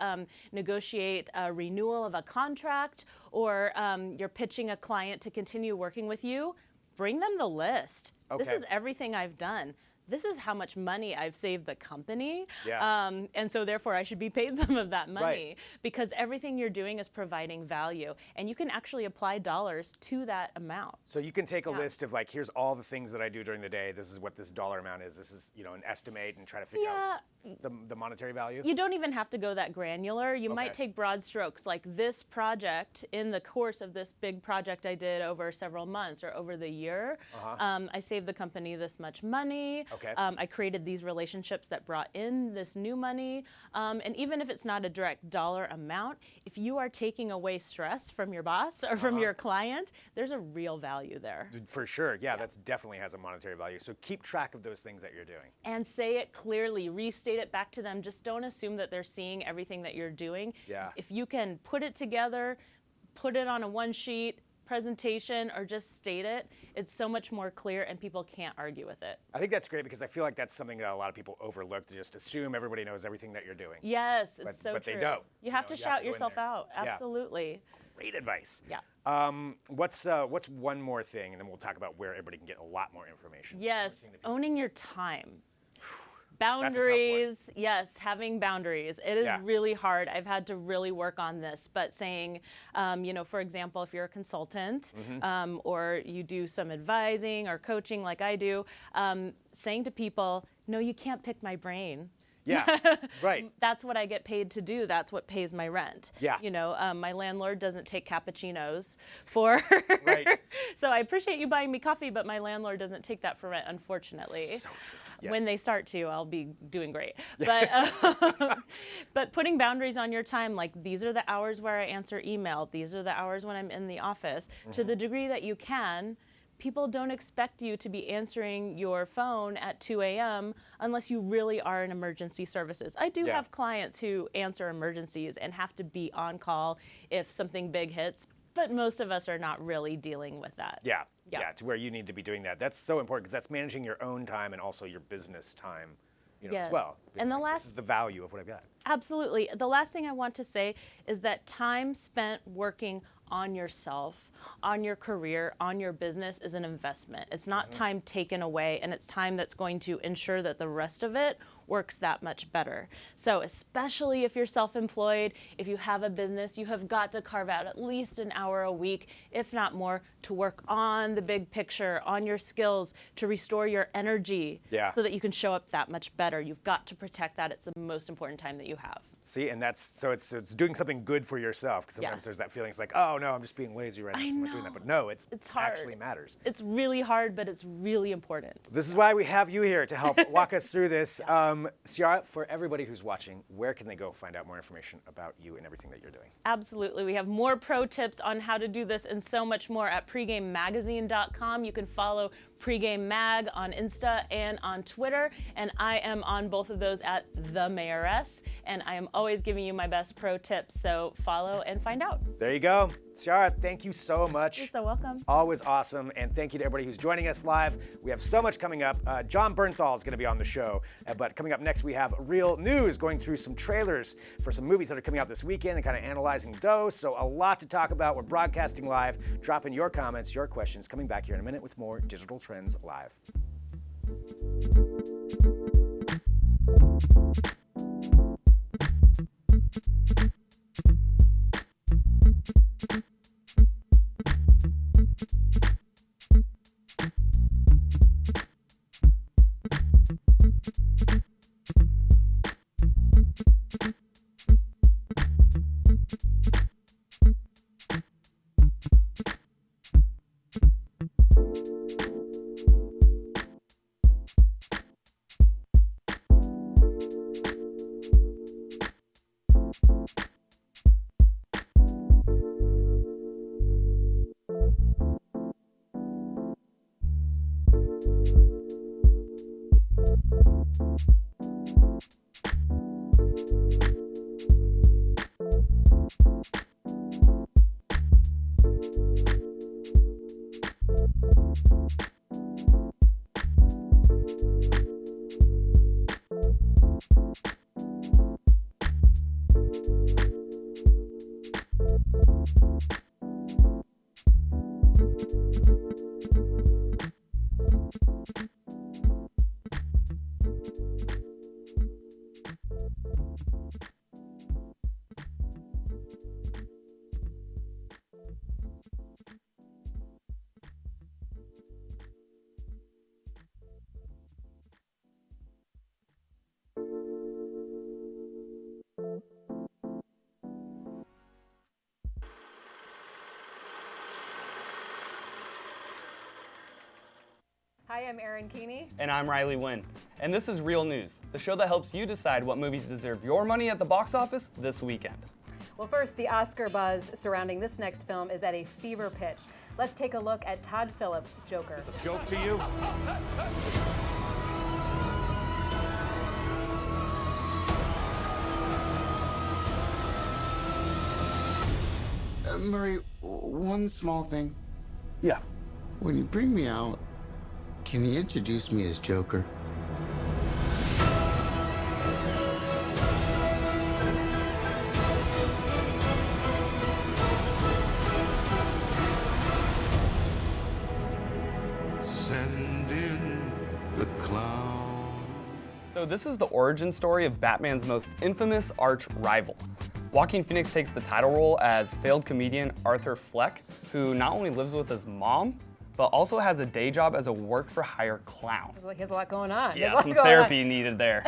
negotiate a renewal of a contract, or you're pitching a client to continue working with you, bring them the list. This Okay. is everything I've done. This is how much money I've saved the company. Yeah. And so therefore I should be paid some of that money, Right. because everything you're doing is providing value, and you can actually apply dollars to that amount. So you can take a list of like, here's all the things that I do during the day. This is what this dollar amount is. This is, an estimate, and try to figure out the monetary value. You don't even have to go that granular. You might Okay. take broad strokes, like this project, in the course of this big project I did over several months or over the year, I saved the company this much money. Okay. I created these relationships that brought in this new money. And even if it's not a direct dollar amount, if you are taking away stress from your boss or from your client, there's a real value there. For sure. Yeah, that definitely has a monetary value. So keep track of those things that you're doing. And say it clearly, restate it back to them. Just don't assume that they're seeing everything that you're doing. Yeah. If you can put it together, put it on a one-sheet presentation, or just state it, it's so much more clear, and people can't argue with it. I think that's great, because I feel like that's something that a lot of people overlook, to just assume everybody knows everything that you're doing. Yes, it's But so they true. don't. You have to you have shout to go in yourself there. out. Yeah. Absolutely. Great advice. Yeah. What's one more thing, and then we'll talk about where everybody can get a lot more information. Yes, owning your time. That's a tough one. Boundaries, yes, having boundaries. It is Yeah. really hard. I've had to really work on this, but saying, for example, if you're a consultant or you do some advising or coaching like I do, saying to people, no, you can't pick my brain. Yeah, right. That's what I get paid to do. That's what pays my rent. Yeah. You know, my landlord doesn't take cappuccinos for. Right. So I appreciate you buying me coffee, but my landlord doesn't take that for rent, unfortunately. So true. Yes. When they start to, I'll be doing great. But but putting boundaries on your time, like these are the hours where I answer email. These are the hours when I'm in the office. To the degree that you can. People don't expect you to be answering your phone at 2 a.m. unless you really are in emergency services. I do have clients who answer emergencies and have to be on call if something big hits, but most of us are not really dealing with that. Yeah, to where you need to be doing that. That's so important because that's managing your own time and also your business time, as well. And this is the value of what I've got. Absolutely. The last thing I want to say is that time spent working on yourself, on your career, on your business is an investment. It's not time taken away, and it's time that's going to ensure that the rest of it works that much better. So especially if you're self-employed, if you have a business, you have got to carve out at least an hour a week, if not more, to work on the big picture, on your skills, to restore your energy so that you can show up that much better. You've got to protect that. It's the most important time that you have. See, and it's doing something good for yourself, because sometimes there's that feeling, it's like, oh no, I'm just being lazy right now, so I'm not doing that. But no, it's hard. actually matters. It's really hard, but it's really important. This is why we have you here to help walk us through this. Ciara, for everybody who's watching, where can they go find out more information about you and everything that you're doing? Absolutely. We have more pro tips on how to do this and so much more at pregamemagazine.com. You can follow Pregame Mag on Insta and on Twitter, and I am on both of those at The Mayoress, and I am always giving you my best pro tips, so follow and find out. There you go. Ciara, thank you so much. You're so welcome. Always awesome, and thank you to everybody who's joining us live. We have so much coming up. Jon Bernthal is going to be on the show, but coming up next we have Real News, going through some trailers for some movies that are coming out this weekend and kind of analyzing those, so a lot to talk about. We're broadcasting live. Drop in your comments, your questions. Coming back here in a minute with more Digital Trends Live. Hi, I'm Erin Keeney. And I'm Riley Wynn. And this is Real News, the show that helps you decide what movies deserve your money at the box office this weekend. Well, first, the Oscar buzz surrounding this next film is at a fever pitch. Let's take a look at Todd Phillips' Joker. Is this a joke to you? Murray, one small thing. Yeah. When you bring me out, can you introduce me as Joker? Send in the clown. So this is the origin story of Batman's most infamous arch rival. Joaquin Phoenix takes the title role as failed comedian Arthur Fleck, who not only lives with his mom, but also has a day job as a work-for-hire clown. He has a lot going on. Yeah, some therapy needed there.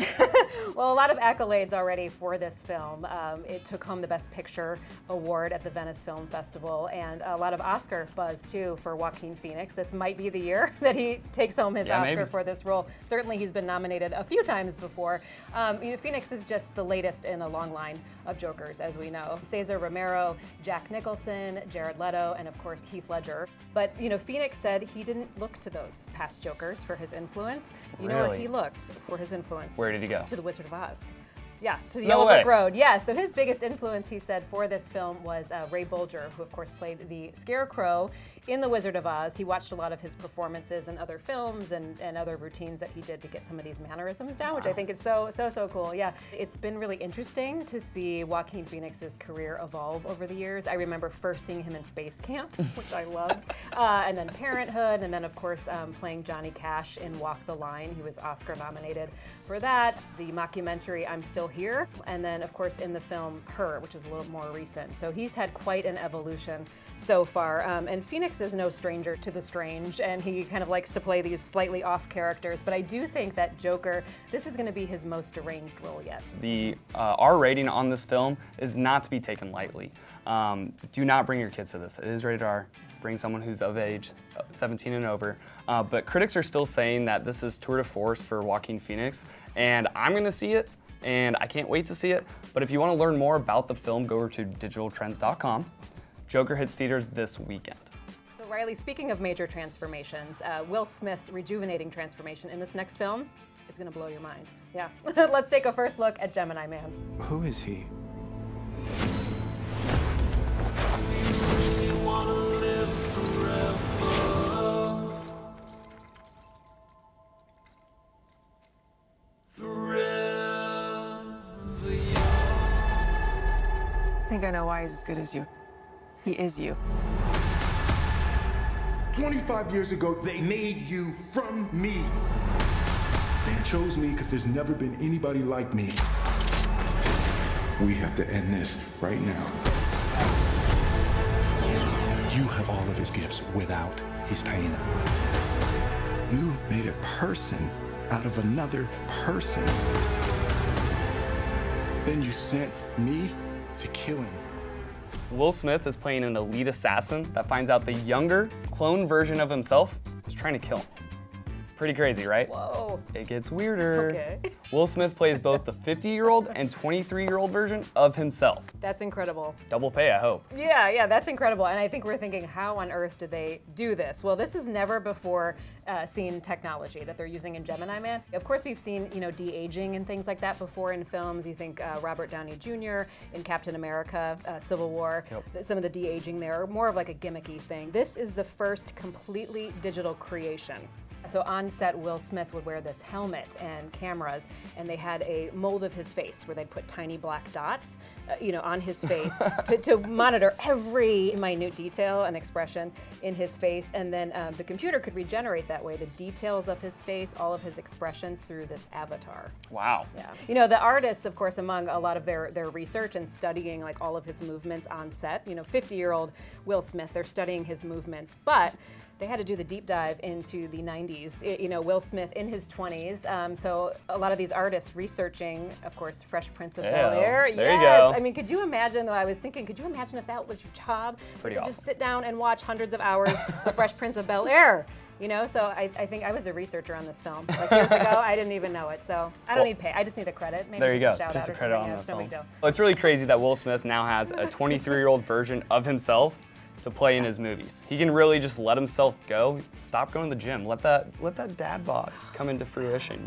Well, a lot of accolades already for this film. It took home the Best Picture award at the Venice Film Festival, and a lot of Oscar buzz too for Joaquin Phoenix. This might be the year that he takes home his Oscar for this role. Certainly, he's been nominated a few times before. Phoenix is just the latest in a long line of Jokers, as we know. Cesar Romero, Jack Nicholson, Jared Leto, and of course Heath Ledger. But Phoenix said he didn't look to those past Jokers for his influence. You know where he looked for his influence? Where did he go? To The Wizard of Oz. Yeah, to the Yellow Brick Road. Yeah, so his biggest influence, he said, for this film was Ray Bolger, who of course played the Scarecrow in The Wizard of Oz. He watched a lot of his performances in other films and other routines that he did to get some of these mannerisms down, which I think is so cool. Yeah, it's been really interesting to see Joaquin Phoenix's career evolve over the years. I remember first seeing him in Space Camp, which I loved, and then Parenthood, and then of course playing Johnny Cash in Walk the Line. He was Oscar nominated for that. The mockumentary I'm Still Here, and then of course in the film Her, which is a little more recent. So he's had quite an evolution so far, and Phoenix is no stranger to the strange, and he kind of likes to play these slightly off characters, but I do think that Joker, this is going to be his most deranged role yet. The R rating on this film is not to be taken lightly. Do not bring your kids to this. It is rated R. Bring someone who's of age, 17 and over. But critics are still saying that this is tour de force for Joaquin Phoenix, and I'm going to see it, and I can't wait to see it. But if you want to learn more about the film, go over to digitaltrends.com. Joker hits theaters this weekend. So Riley, speaking of major transformations, Will Smith's rejuvenating transformation in this next film is going to blow your mind. Yeah. Let's take a first look at Gemini Man. Who is he? I think I know why he's as good as you. He is you. 25 years ago, they made you from me. They chose me because there's never been anybody like me. We have to end this right now. You have all of his gifts without his pain. You made a person out of another person. Then you sent me to kill him. Will Smith is playing an elite assassin that finds out the younger, clone version of himself is trying to kill him. Pretty crazy, right? Whoa. It gets weirder. Okay. Will Smith plays both the 50-year-old and 23-year-old version of himself. That's incredible. Double pay, I hope. Yeah, that's incredible. And I think we're thinking, how on earth did they do this? Well, this is never before seen technology that they're using in Gemini Man. Of course, we've seen, de-aging and things like that before in films. You think Robert Downey Jr. in Captain America, Civil War. Yep. Some of the de-aging there are more of like a gimmicky thing. This is the first completely digital creation. So on set, Will Smith would wear this helmet and cameras, and they had a mold of his face where they'd put tiny black dots, on his face to monitor every minute detail and expression in his face. And then the computer could regenerate that way the details of his face, all of his expressions through this avatar. Wow. Yeah. The artists, of course, among a lot of their research and studying like all of his movements on set, 50-year-old Will Smith, they're studying his movements, but they had to do the deep dive into the 90s. Will Smith in his 20s. So a lot of these artists researching, of course, Fresh Prince of Bel-Air. There you go. I mean, could you imagine, though, I was thinking, could you imagine if that was your job? Pretty awesome. Just sit down and watch hundreds of hours of Fresh Prince of Bel-Air. So I think I was a researcher on this film. Like years ago, I didn't even know it. So I don't need pay. I just need a credit. Maybe there you go. A shout just out a credit on it's the no film. big deal. Well, it's really crazy that Will Smith now has a 23-year-old version of himself to play in his movies. He can really just let himself go. Stop going to the gym. Let that dad bod come into fruition,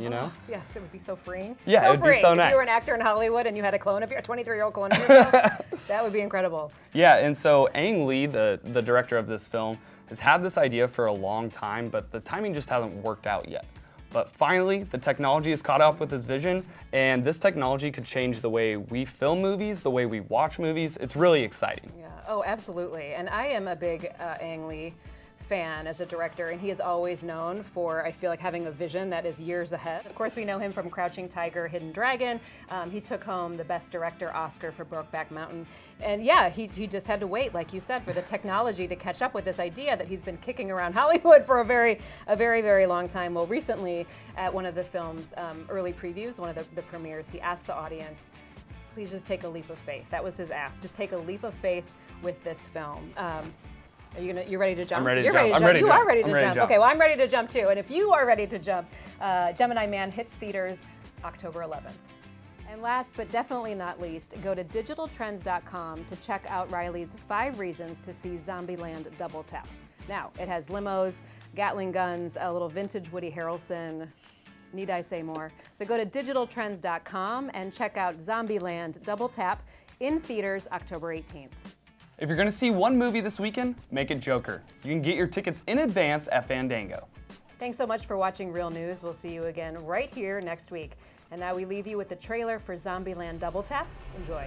Yes, it would be so freeing. Yeah, so it would freeing. be so nice. If you were an actor in Hollywood and you had a 23-year-old clone of yourself, that would be incredible. Yeah, and so Ang Lee, the director of this film, has had this idea for a long time, but the timing just hasn't worked out yet. But finally, the technology has caught up with his vision, and this technology could change the way we film movies, the way we watch movies. It's really exciting. Yeah, oh, absolutely. And I am a big Ang Lee fan as a director, and he is always known for, I feel like, having a vision that is years ahead. Of course, we know him from Crouching Tiger, Hidden Dragon. He took home the Best Director Oscar for Brokeback Mountain. And yeah, he just had to wait, like you said, for the technology to catch up with this idea that he's been kicking around Hollywood for a very, very long time. Well, recently, at one of the film's early previews, one of the premieres, he asked the audience, please just take a leap of faith. That was his ask. Just take a leap of faith with this film. You're ready to jump? I'm ready to You're jump. Ready to I'm jump. ready to You jump. are ready to I'm ready to jump. jump. Okay, well, I'm ready to jump too. And if you are ready to jump, Gemini Man hits theaters October 11th. And last but definitely not least, go to digitaltrends.com to check out Riley's 5 reasons to see Zombieland Double Tap. Now, it has limos, Gatling guns, a little vintage Woody Harrelson. Need I say more? So go to digitaltrends.com and check out Zombieland Double Tap in theaters October 18th. If you're going to see one movie this weekend, make it Joker. You can get your tickets in advance at Fandango. Thanks so much for watching Real News. We'll see you again right here next week. And now we leave you with the trailer for Zombieland Double Tap. Enjoy.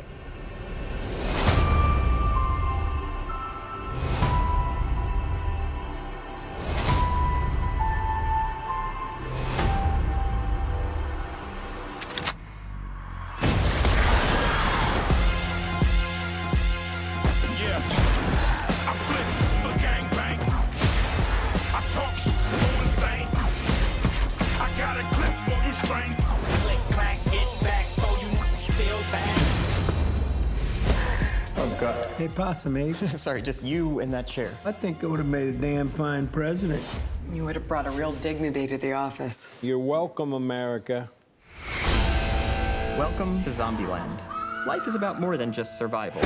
Hey, Possum Ape. Sorry, just you in that chair. I think I would have made a damn fine president. You would have brought a real dignity to the office. You're welcome, America. Welcome to Zombieland. Life is about more than just survival.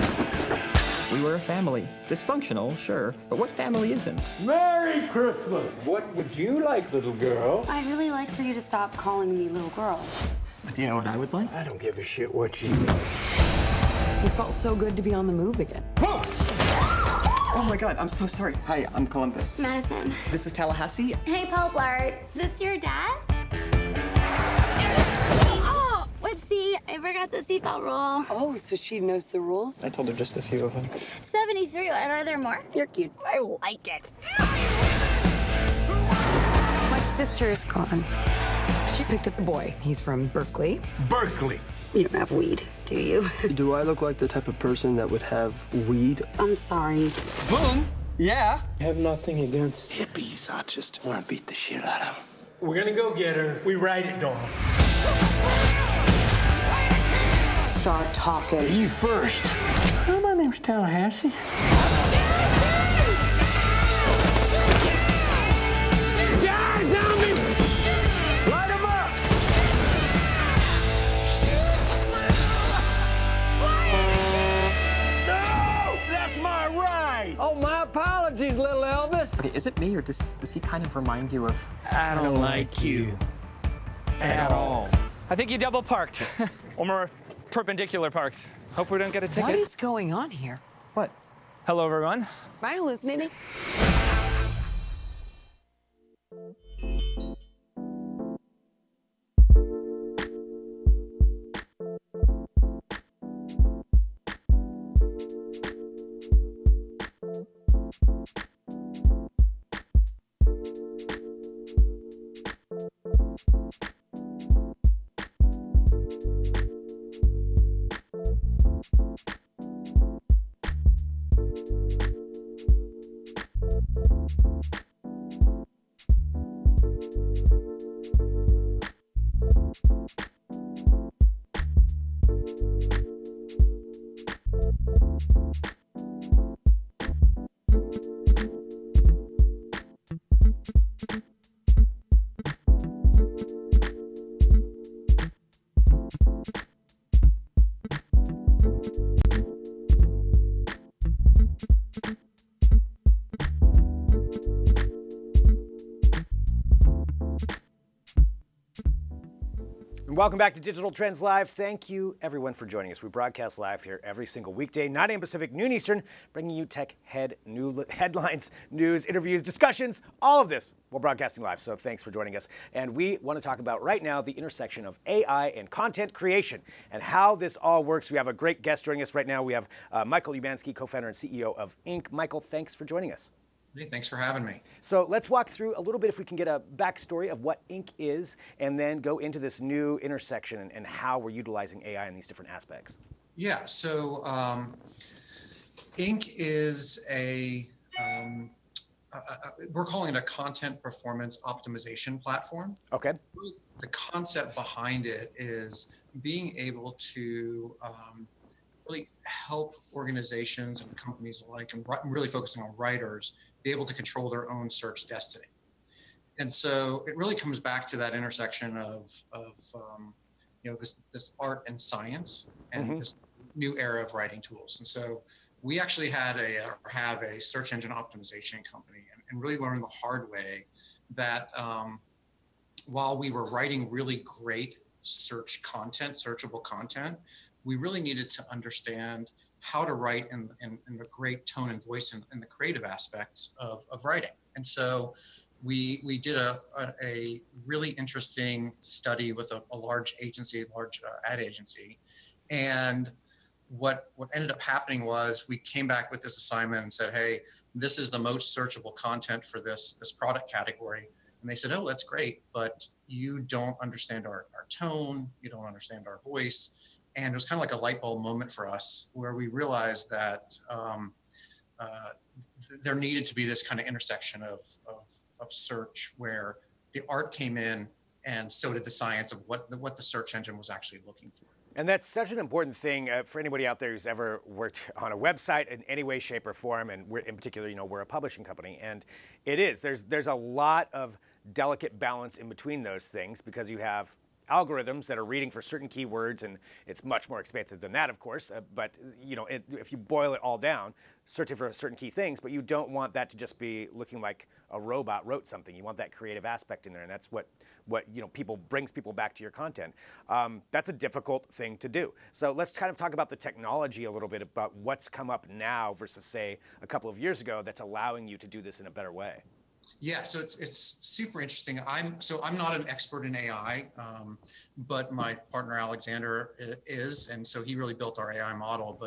We were a family. Dysfunctional, sure, but what family isn't? Merry Christmas! What would you like, little girl? I'd really like for you to stop calling me little girl. Do you know what I would like? I don't give a shit what you... It felt so good to be on the move again. Whoa! Oh my God, I'm so sorry. Hi, I'm Columbus. Madison. This is Tallahassee. Hey, Paul Blart. Is this your dad? Oh, whoopsie. I forgot the seatbelt rule. Oh, so she knows the rules? I told her just a few of them. 73. Are there more? You're cute. I like it. My sister is gone. She picked up a boy. He's from Berkeley. Berkeley! You don't have weed, do you? Do I look like the type of person that would have weed? I'm sorry. Boom! Yeah? I have nothing against hippies. I just want to beat the shit out of them. We're gonna go get her. We ride it, dog. Start talking. You first. Oh, my name's Tallahassee. Die, zombie! Light 'em up! No! That's my ride! Oh, my apologies, little Elvis. Okay, is it me or does he kind of remind you of... I don't like you. At all. I think you double parked. Or more perpendicular parked. Hope we don't get a ticket. What is going on here? What? Hello, everyone. Am I hallucinating? Welcome back to Digital Trends Live. Thank you, everyone, for joining us. We broadcast live here every single weekday, 9 a.m. Pacific, noon Eastern, bringing you tech headlines, news, interviews, discussions, all of this. We're broadcasting live, so thanks for joining us. And we want to talk about right now the intersection of AI and content creation and how this all works. We have a great guest joining us right now. We have Michael Umansky, co-founder and CEO of Inc. Michael, thanks for joining us. Hey, thanks for having me. So let's walk through a little bit, if we can get a backstory of what Ink is, and then go into this new intersection and how we're utilizing AI in these different aspects. Yeah, so Ink is we're calling it a content performance optimization platform. Okay. The concept behind it is being able to really help organizations and companies alike, and really focusing on writers, be able to control their own search destiny. And so it really comes back to that intersection of this art and science and this new era of writing tools. And so we actually have a search engine optimization company, and really learned the hard way that while we were writing really great searchable content, we really needed to understand how to write in the great tone and voice and the creative aspects of writing. And so we did a really interesting study with a large agency, ad agency. And what ended up happening was we came back with this assignment and said, hey, this is the most searchable content for this product category. And they said, oh, that's great, but you don't understand our tone, you don't understand our voice. And it was kind of like a light bulb moment for us, where we realized that there needed to be this kind of intersection of search, where the art came in and so did the science of what the search engine was actually looking for. And that's such an important thing for anybody out there who's ever worked on a website in any way, shape, or form. And we're, in particular, we're a publishing company, and it is. There's a lot of delicate balance in between those things, because you have algorithms that are reading for certain keywords, and it's much more expansive than that, of course. But if you boil it all down, searching for certain key things, but you don't want that to just be looking like a robot wrote something. You want that creative aspect in there, and that's what brings people back to your content. That's a difficult thing to do. So let's kind of talk about the technology a little bit, about what's come up now versus, say, a couple of years ago, that's allowing you to do this in a better way. Yeah, so it's super interesting. I'm not an expert in AI, but my partner Alexander is, and so he really built our AI model.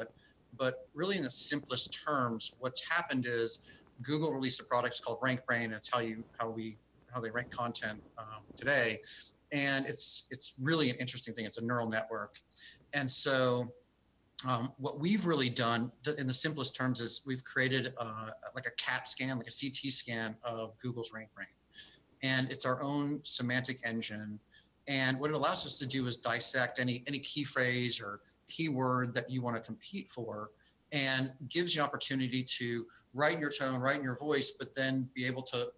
But really, in the simplest terms, what's happened is Google released a product called RankBrain. It's how they rank content today, and it's really an interesting thing. It's a neural network, and so what we've really done in the simplest terms is we've created like a CAT scan, like a CT scan of Google's RankBrain. And it's our own semantic engine. And what it allows us to do is dissect any key phrase or keyword that you want to compete for, and gives you an opportunity to write in your tone, write in your voice, but then be able to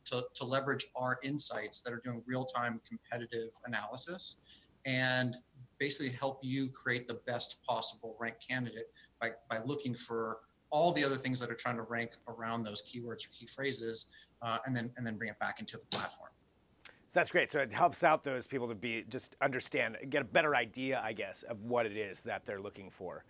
leverage our insights that are doing real-time competitive analysis, and basically help you create the best possible ranked candidate by looking for all the other things that are trying to rank around those keywords or key phrases, and then bring it back into the platform. So that's great. So it helps out those people to understand, get a better idea, I guess, of what it is that they're looking for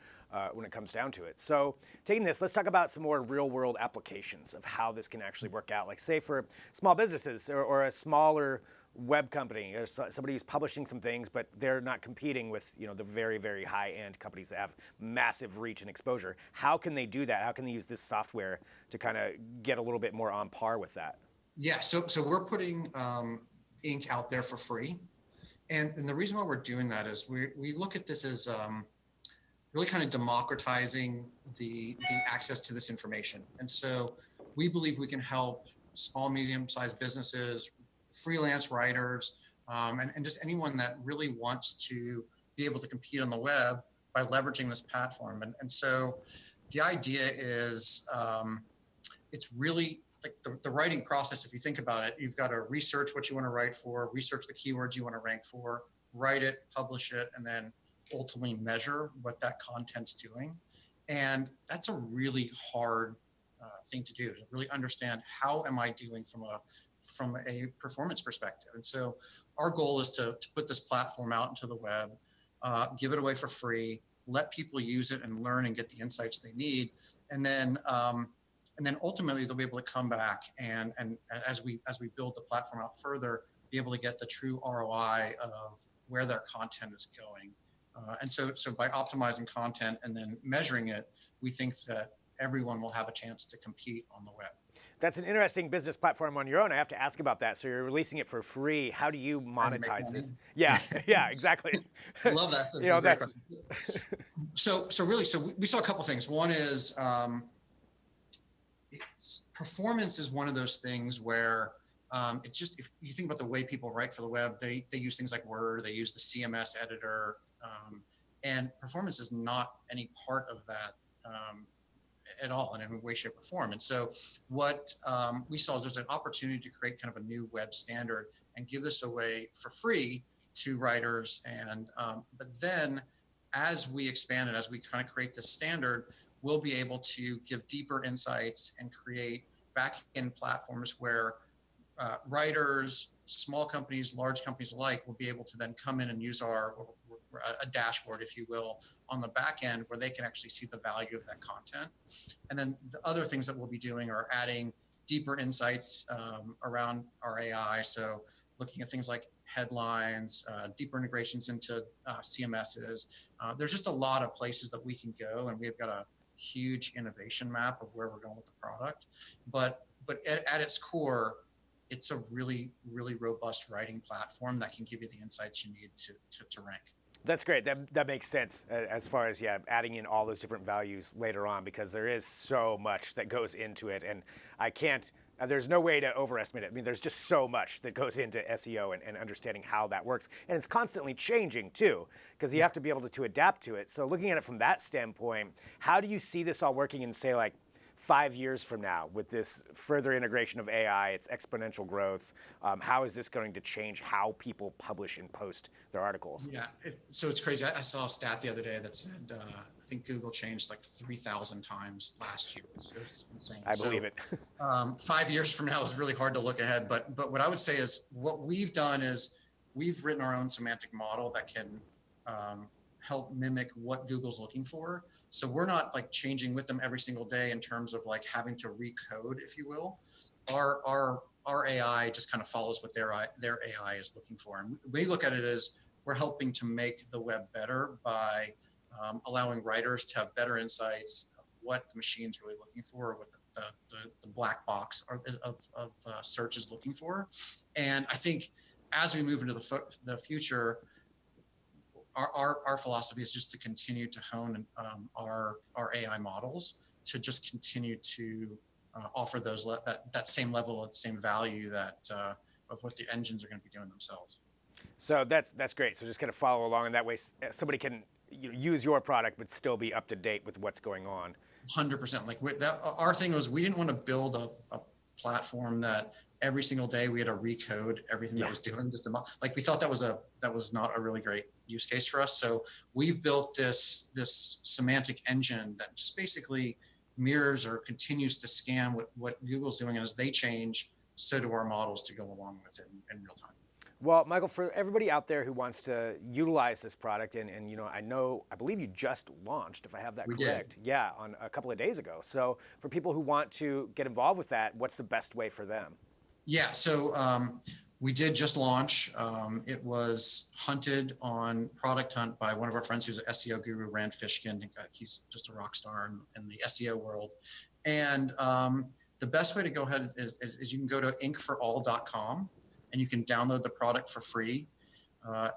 when it comes down to it. So taking this, let's talk about some more real-world applications of how this can actually work out. Like, say, for small businesses or a smaller web company, or somebody who's publishing some things, but they're not competing with the very, very high-end companies that have massive reach and exposure. How can they do that? How can they use this software to kind of get a little bit more on par with that? Yeah, so we're putting Ink out there for free, and the reason why we're doing that is we look at this as really kind of democratizing the access to this information. And so we believe we can help small, medium-sized businesses, freelance writers, and just anyone that really wants to be able to compete on the web by leveraging this platform. And so the idea is it's really like the writing process. If you think about it, you've got to research what you want to write for, research the keywords you want to rank for, write it, publish it, and then ultimately measure what that content's doing. And that's a really hard thing to do, to really understand how am I doing from a performance perspective. And so our goal is to put this platform out into the web, give it away for free, let people use it and learn and get the insights they need. And then ultimately they'll be able to come back and as we build the platform out further, be able to get the true ROI of where their content is going. And so by optimizing content and then measuring it, we think that everyone will have a chance to compete on the web. That's an interesting business platform on your own. I have to ask about that. So you're releasing it for free. How do you monetize this? Yeah, yeah, exactly. Love that. So, you know, that's we saw a couple things. One is performance is one of those things where it's just, if you think about the way people write for the web, they use things like Word, they use the CMS editor, and performance is not any part of that at all in any way, shape, or form. And so what we saw is there's an opportunity to create kind of a new web standard and give this away for free to writers. And but then as we expand it, as we kind of create this standard, we'll be able to give deeper insights and create back-end platforms where writers, small companies, large companies alike will be able to then come in and use a dashboard, if you will, on the back end where they can actually see the value of that content. And then the other things that we'll be doing are adding deeper insights around our AI. So looking at things like headlines, deeper integrations into CMSs. There's just a lot of places that we can go, and we've got a huge innovation map of where we're going with the product. But at its core, it's a really, really robust writing platform that can give you the insights you need to rank. That's great. That makes sense as far as, adding in all those different values later on, because there is so much that goes into it. And there's no way to overestimate it. I mean, there's just so much that goes into SEO and understanding how that works. And it's constantly changing too, because you have to be able to adapt to it. So looking at it from that standpoint, how do you see this all working in, say, like 5 years from now with this further integration of AI, its exponential growth? How is this going to change how people publish and post their articles? Yeah, so it's crazy. I saw a stat the other day that said, I think Google changed like 3,000 times last year. It's insane. I believe it. 5 years from now is really hard to look ahead, but what I would say is what we've done is we've written our own semantic model that can help mimic what Google's looking for. So we're not like changing with them every single day in terms of like having to recode, if you will. Our AI just kind of follows what their AI is looking for. And we look at it as we're helping to make the web better by allowing writers to have better insights of what the machine's really looking for, or what the black box of search is looking for. And I think as we move into the future, our philosophy is just to continue to hone our AI models to just continue to offer those that same level of same value of what the engines are going to be doing themselves. So that's great. So just kind of follow along, and that way somebody can use your product but still be up to date with what's going on. 100%. Like our thing was we didn't want to build a platform that every single day we had to recode everything that was doing. We thought that was not a really great use case for us. So we built this semantic engine that just basically mirrors or continues to scan what Google's doing, and as they change, so do our models to go along with it in real time. Well, Michael, for everybody out there who wants to utilize this product, and I believe you just launched, if I have that correct. Did. Yeah, on a couple of days ago. So for people who want to get involved with that, what's the best way for them? Yeah, so we did just launch. It was hunted on Product Hunt by one of our friends who's an SEO guru, Rand Fishkin. He's just a rock star in the SEO world. And the best way to go ahead is you can go to inkforall.com and you can download the product for free.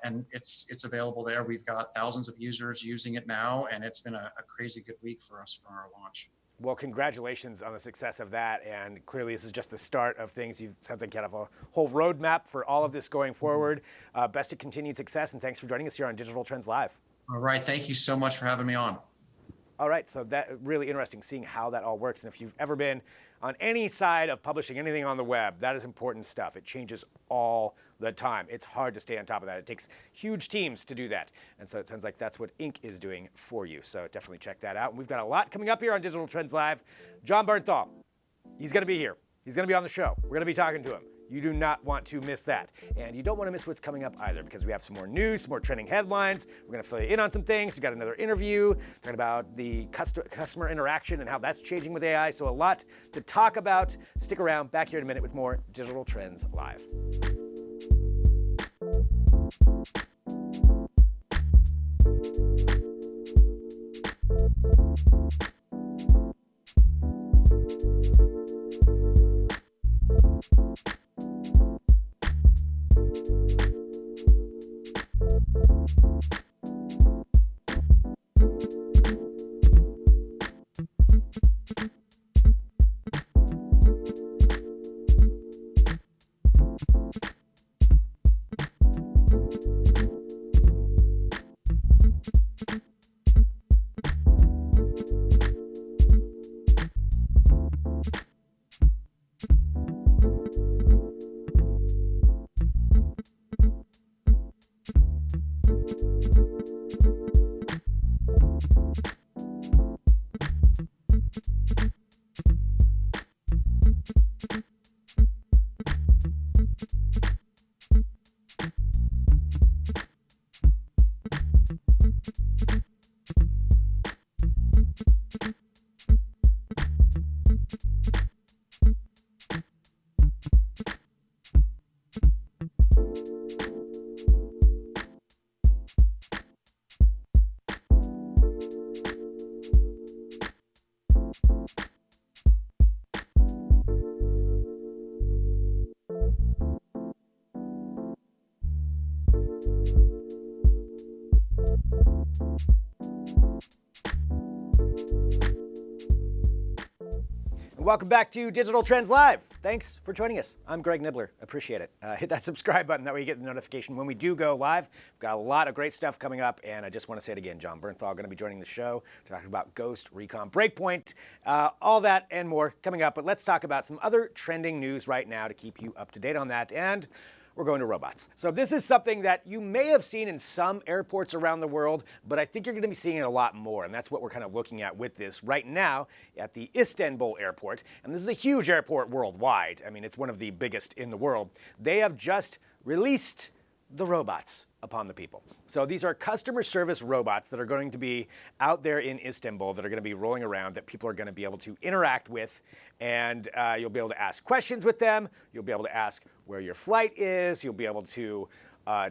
And it's available there. We've got thousands of users using it now, and it's been a crazy good week for us for our launch. Well, congratulations on the success of that, and clearly this is just the start of things. Sounds like you have a whole roadmap for all of this going forward. Best of continued success, and thanks for joining us here on Digital Trends Live. All right, thank you so much for having me on. All right, so that really interesting seeing how that all works, and if you've ever been on any side of publishing anything on the web, that is important stuff. It changes all the time. It's hard to stay on top of that. It takes huge teams to do that. And so it sounds like that's what Ink is doing for you. So definitely check that out. And we've got a lot coming up here on Digital Trends Live. Jon Bernthal, he's going to be here. He's going to be on the show. We're going to be talking to him. You do not want to miss that. And you don't want to miss what's coming up either, because we have some more news, some more trending headlines. We're going to fill you in on some things. We've got another interview talking about the customer interaction and how that's changing with AI. So a lot to talk about. Stick around. Back here in a minute with more Digital Trends Live. Welcome back to Digital Trends Live. Thanks for joining us. I'm Greg Nibbler. Appreciate it. Hit that subscribe button. That way you get the notification when we do go live. We've got a lot of great stuff coming up, and I just want to say it again. Jon Bernthal going to be joining the show, talking about Ghost, Recon, Breakpoint, all that and more coming up. But let's talk about some other trending news right now to keep you up to date on that. And we're going to robots. So this is something that you may have seen in some airports around the world, but I think you're going to be seeing it a lot more, and that's what we're kind of looking at with this right now at the Istanbul airport. And this is a huge airport worldwide. I mean, it's one of the biggest in the world. They have just released the robots upon the people. So these are customer service robots that are going to be out there in Istanbul that are going to be rolling around that people are going to be able to interact with, and you'll be able to ask questions with them. You'll be able to ask where your flight is. You'll be able to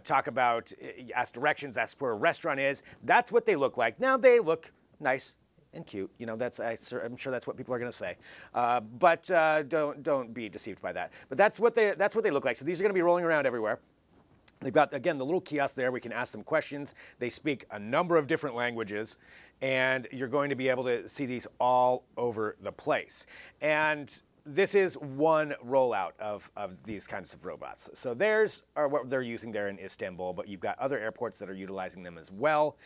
talk about, ask directions, ask where a restaurant is. That's what they look like. Now they look nice and cute. You know, I'm sure that's what people are going to say. But don't be deceived by that. But that's what they look like. So these are going to be rolling around everywhere. They've got, again, the little kiosk there. We can ask them questions. They speak a number of different languages, and you're going to be able to see these all over the place. And this is one rollout of these kinds of robots. So there's what they're using there in Istanbul, but you've got other airports that are utilizing them as well.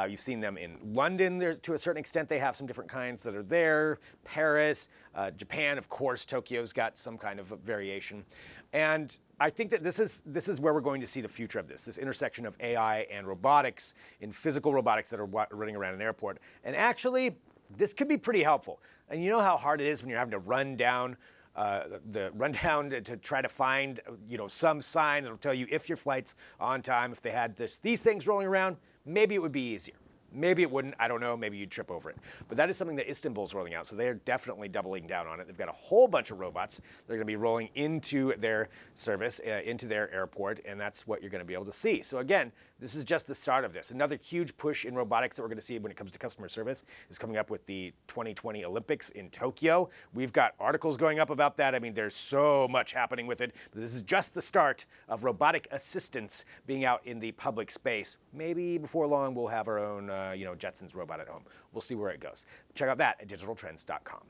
You've seen them in London. To a certain extent, they have some different kinds that are there. Paris, Japan, of course. Tokyo's got some kind of variation. And I think that this is where we're going to see the future of this intersection of AI and robotics, in physical robotics that are running around an airport. And actually, this could be pretty helpful. And you know how hard it is when you're having to run down to try to find some sign that'll tell you if your flight's on time. If they had these things rolling around, maybe it would be easier. Maybe it wouldn't. I don't know. Maybe you'd trip over it. But that is something that Istanbul's rolling out, so they're definitely doubling down on it. They've got a whole bunch of robots that are going to be rolling into their service, into their airport, and that's what you're going to be able to see. So again, this is just the start of this. Another huge push in robotics that we're going to see when it comes to customer service is coming up with the 2020 Olympics in Tokyo. We've got articles going up about that. I mean, there's so much happening with it. But this is just the start of robotic assistants being out in the public space. Maybe before long we'll have our own Jetsons robot at home. We'll see where it goes. Check out that at digitaltrends.com.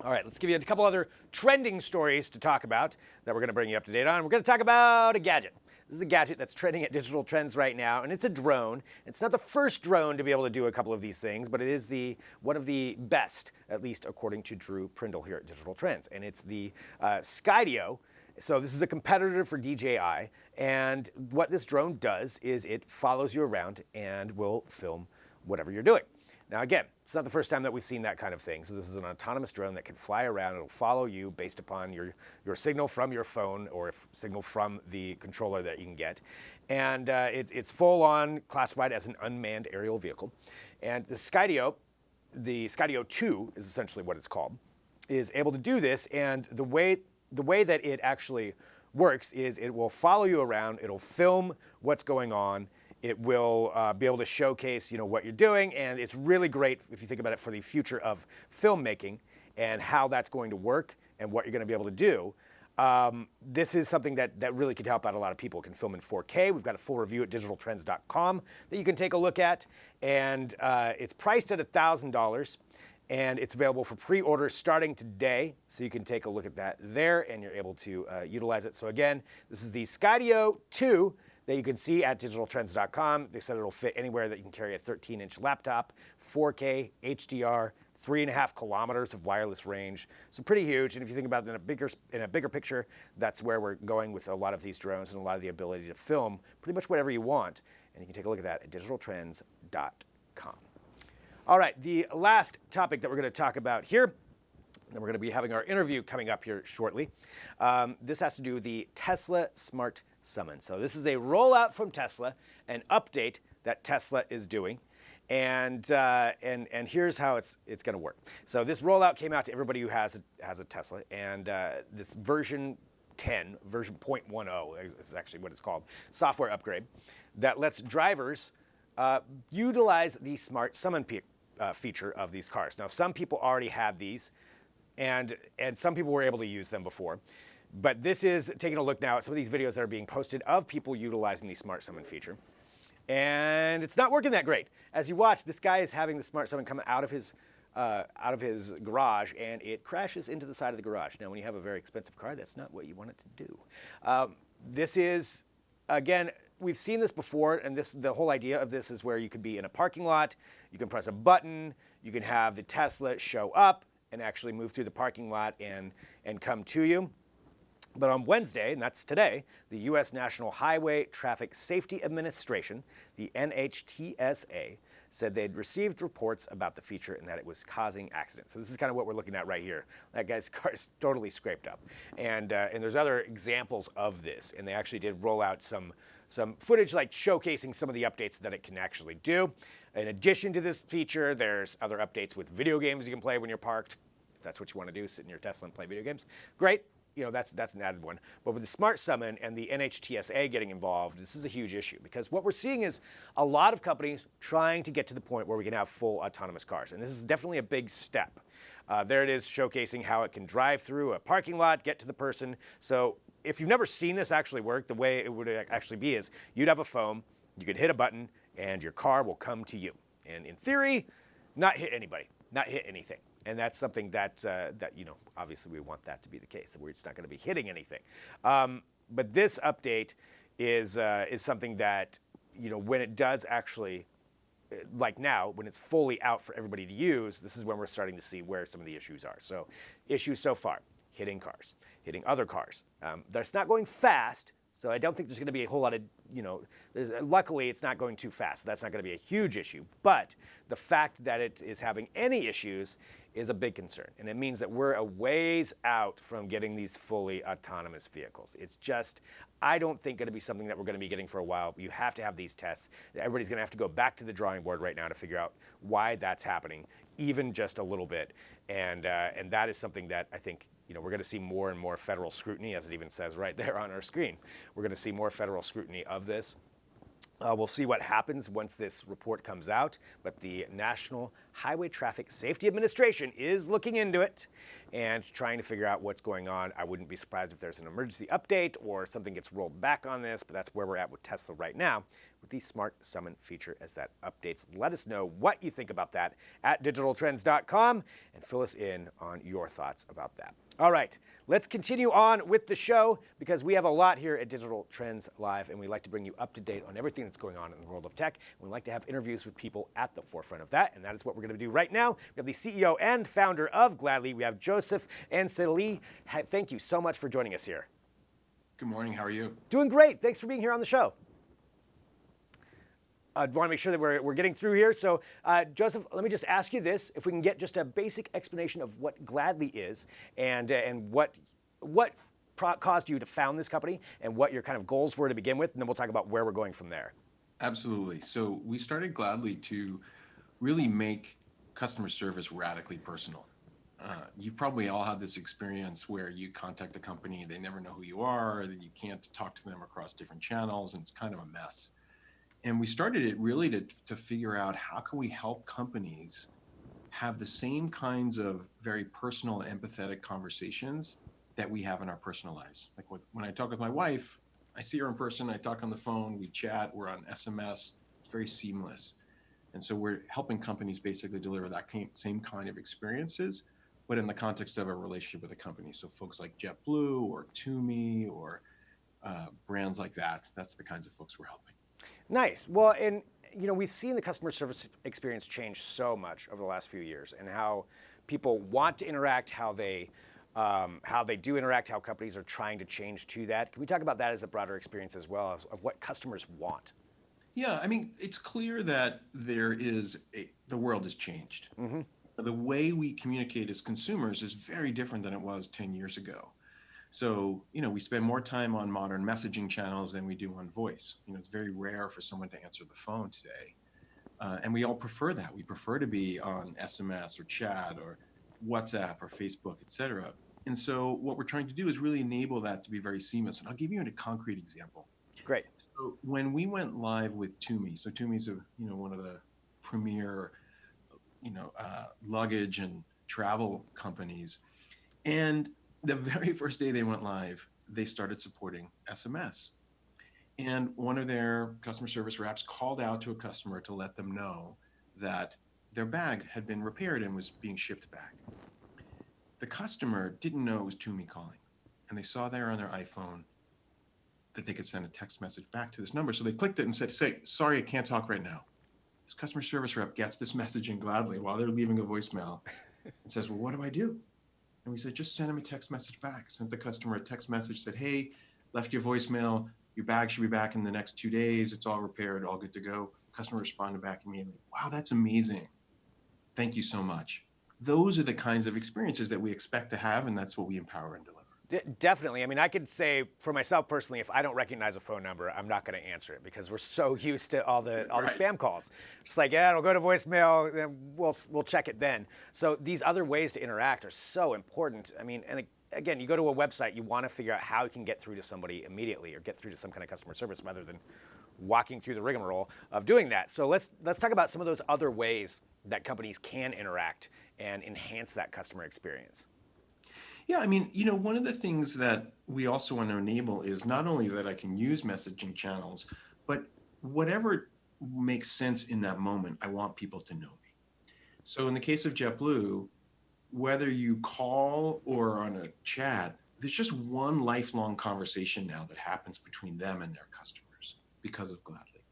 All right, let's give you a couple other trending stories to talk about that we're going to bring you up to date on. We're going to talk about a gadget. This is a gadget that's trending at Digital Trends right now, and it's a drone. It's not the first drone to be able to do a couple of these things, but it is one of the best, at least according to Drew Prindle here at Digital Trends, and it's the Skydio. So this is a competitor for DJI, and what this drone does is it follows you around and will film whatever you're doing. Now again, it's not the first time that we've seen that kind of thing. So this is an autonomous drone that can fly around. It'll follow you based upon your signal from your phone or signal from the controller that you can get. And it's full on classified as an unmanned aerial vehicle. And the Skydio 2 is essentially what it's called, is able to do this. And the way that it actually works is it will follow you around. It'll film what's going on. It will be able to showcase, what you're doing, and it's really great if you think about it for the future of filmmaking and how that's going to work and what you're going to be able to do. This is something that really could help out a lot of people. It can film in 4K. We've got a full review at digitaltrends.com that you can take a look at. And it's priced at $1,000. And it's available for pre-order starting today. So you can take a look at that there and you're able to utilize it. So again, this is the Skydio 2 that you can see at digitaltrends.com. They said it'll fit anywhere that you can carry a 13-inch laptop, 4K, HDR, 3.5 kilometers of wireless range. So pretty huge. And if you think about it in a bigger picture, that's where we're going with a lot of these drones and a lot of the ability to film pretty much whatever you want. And you can take a look at that at digitaltrends.com. All right, the last topic that we're going to talk about here, and we're going to be having our interview coming up here shortly. This has to do with the Tesla Smart Summon. So this is a rollout from Tesla, an update that Tesla is doing. And here's how it's going to work. So this rollout came out to everybody who has a Tesla, and this version 10, version 0.10 is actually what it's called, software upgrade that lets drivers utilize the Smart Summon feature of these cars. Now, some people already have these, and some people were able to use them before. But this is taking a look now at some of these videos that are being posted of people utilizing the Smart Summon feature. And it's not working that great. As you watch, this guy is having the Smart Summon come out of his garage, and it crashes into the side of the garage. Now, when you have a very expensive car, that's not what you want it to do. This is, again, we've seen this before, and the whole idea of this is where you could be in a parking lot, you can press a button, you can have the Tesla show up and actually move through the parking lot and come to you. But on Wednesday, and that's today, the U.S. National Highway Traffic Safety Administration, the NHTSA, said they'd received reports about the feature and that it was causing accidents. So this is kind of what we're looking at right here. That guy's car is totally scraped up. And there's other examples of this, and they actually did roll out some footage like showcasing some of the updates that it can actually do. In addition to this feature, there's other updates with video games you can play when you're parked. If that's what you want to do, sit in your Tesla and play video games. Great. You know, that's an added one. But with the Smart Summon and the NHTSA getting involved, this is a huge issue because what we're seeing is a lot of companies trying to get to the point where we can have full autonomous cars. And this is definitely a big step. There it is showcasing how it can drive through a parking lot, get to the person. So if you've never seen this actually work, the way it would actually be is you'd have a phone, you could hit a button, and your car will come to you. And in theory, not hit anybody, not hit anything. And that's something that you know, obviously we want that to be the case. Where it's not going to be hitting anything. But this update is something that, you know, when it does actually, like now, when it's fully out for everybody to use, this is when we're starting to see where some of the issues are. So issues so far, hitting cars, hitting other cars. That's not going fast. So I don't think there's going to be a whole lot of, you know, luckily it's not going too fast. So that's not going to be a huge issue. But the fact that it is having any issues is a big concern. And it means that we're a ways out from getting these fully autonomous vehicles. It's just, I don't think going to be something that we're going to be getting for a while. You have to have these tests. Everybody's going to have to go back to the drawing board right now to figure out why that's happening, even just a little bit. And that is something that I think, you know, we're going to see more and more federal scrutiny, as it even says right there on our screen. We're going to see more federal scrutiny of this. We'll see what happens once this report comes out, but the National Highway Traffic Safety Administration is looking into it and trying to figure out what's going on. I wouldn't be surprised if there's an emergency update or something gets rolled back on this, but that's where we're at with Tesla right now with the Smart Summon feature as that updates. Let us know what you think about that at digitaltrends.com and fill us in on your thoughts about that. All right, let's continue on with the show because we have a lot here at Digital Trends Live, and we like to bring you up to date on everything that's going on in the world of tech. We like to have interviews with people at the forefront of that, and that is what we're going to do right now. We have the CEO and founder of Gladly. We have Joseph and Celie. Thank you so much for joining us here. Good morning. How are you? Doing great. Thanks for being here on the show. I want to make sure that we're getting through here. So, Joseph, let me just ask you this. If we can get just a basic explanation of what Gladly is and what caused you to found this company and what your kind of goals were to begin with, and then we'll talk about where we're going from there. Absolutely. So we started Gladly to really make customer service radically personal. You've probably all had this experience where you contact a company, they never know who you are, that you can't talk to them across different channels, and it's kind of a mess. And we started it really to figure out how can we help companies have the same kinds of very personal, empathetic conversations that we have in our personal lives. Like when I talk with my wife, I see her in person, I talk on the phone, we chat, we're on SMS. It's very seamless. And so we're helping companies basically deliver that same kind of experiences, but in the context of a relationship with a company. So folks like JetBlue or Toomey or brands like that, that's the kinds of folks we're helping. Nice. Well, and we've seen the customer service experience change so much over the last few years, and how people want to interact, how they do interact, how companies are trying to change to that. Can we talk about that as a broader experience as well, of what customers want? Yeah, I mean, it's clear that the world has changed. Mm-hmm. The way we communicate as consumers is very different than it was 10 years ago. So, we spend more time on modern messaging channels than we do on voice. It's very rare for someone to answer the phone today. And we all prefer that. We prefer to be on SMS or chat or WhatsApp or Facebook, et cetera. And so what we're trying to do is really enable that to be very seamless. And I'll give you a concrete example. Great. So when we went live with Toomey, so Toomey's one of the premier, luggage and travel companies. And the very first day they went live, they started supporting SMS. And one of their customer service reps called out to a customer to let them know that their bag had been repaired and was being shipped back. The customer didn't know it was Toomey calling, and they saw there on their iPhone that they could send a text message back to this number. So they clicked it and said, sorry, I can't talk right now. This customer service rep gets this messaging gladly while they're leaving a voicemail and says, well, what do I do? And we said, just send him a text message back. Sent the customer a text message, said, hey, left your voicemail. Your bag should be back in the next 2 days. It's all repaired, all good to go. Customer responded back immediately. Wow, that's amazing. Thank you so much. Those are the kinds of experiences that we expect to have, and that's what we empower and deliver. Definitely. I mean, I could say for myself personally, if I don't recognize a phone number, I'm not going to answer it because we're so used to all the spam calls. Just like, yeah, it'll go to voicemail, then we'll check it then. So these other ways to interact are so important. I mean, and again, you go to a website, you want to figure out how you can get through to somebody immediately or get through to some kind of customer service rather than walking through the rigmarole of doing that. So let's talk about some of those other ways that companies can interact and enhance that customer experience. Yeah, I mean, one of the things that we also want to enable is not only that I can use messaging channels, but whatever makes sense in that moment, I want people to know me. So in the case of JetBlue, whether you call or on a chat, there's just one lifelong conversation now that happens between them and their customers because of Gladly.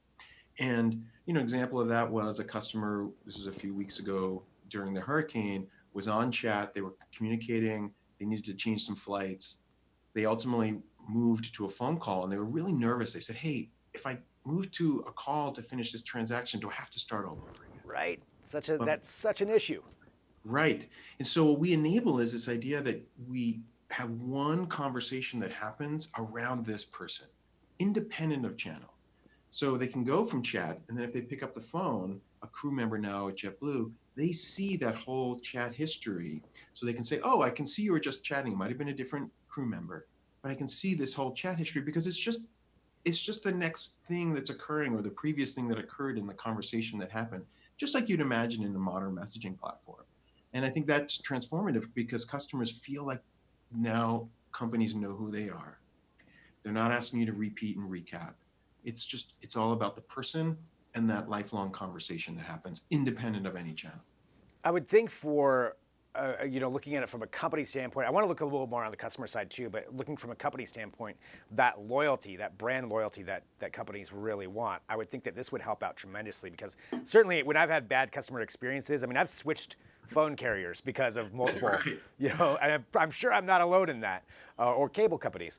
And, example of that was a customer, this was a few weeks ago during the hurricane, was on chat, they were communicating, they needed to change some flights. They ultimately moved to a phone call and they were really nervous. They said, hey, if I move to a call to finish this transaction, do I have to start all over again? Right. That's such an issue. Right. And so what we enable is this idea that we have one conversation that happens around this person, independent of channel. So they can go from chat, and then if they pick up the phone, a crew member now at JetBlue, they see that whole chat history. So they can say, oh, I can see you were just chatting. It might have been a different crew member, but I can see this whole chat history because it's just the next thing that's occurring or the previous thing that occurred in the conversation that happened, just like you'd imagine in a modern messaging platform. And I think that's transformative because customers feel like now companies know who they are. They're not asking you to repeat and recap. It's all about the person and that lifelong conversation that happens independent of any channel. I would think for, looking at it from a company standpoint, I want to look a little more on the customer side too, but looking from a company standpoint, that loyalty, that brand loyalty that companies really want, I would think that this would help out tremendously because certainly when I've had bad customer experiences, I mean, I've switched phone carriers because of multiple, and I'm sure I'm not alone in that, or cable companies.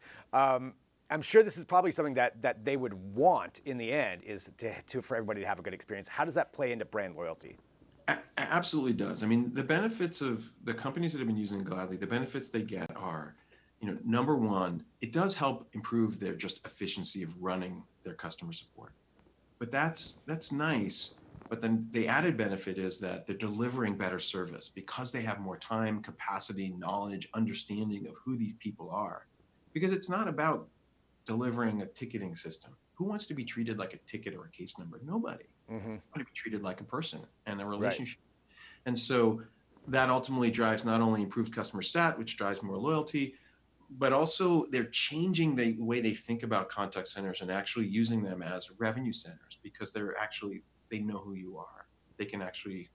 I'm sure this is probably something that they would want in the end is for everybody to have a good experience. How does that play into brand loyalty? Absolutely does. I mean, the benefits of the companies that have been using Gladly, the benefits they get are, number one, it does help improve their just efficiency of running their customer support. But that's nice. But then the added benefit is that they're delivering better service because they have more time, capacity, knowledge, understanding of who these people are. Because it's not about delivering a ticketing system. Who wants to be treated like a ticket or a case number? Nobody. Mm-hmm. Want to be treated like a person and a relationship. Right. And so that ultimately drives not only improved customer sat, which drives more loyalty, but also they're changing the way they think about contact centers and actually using them as revenue centers because they know who you are. They can actually,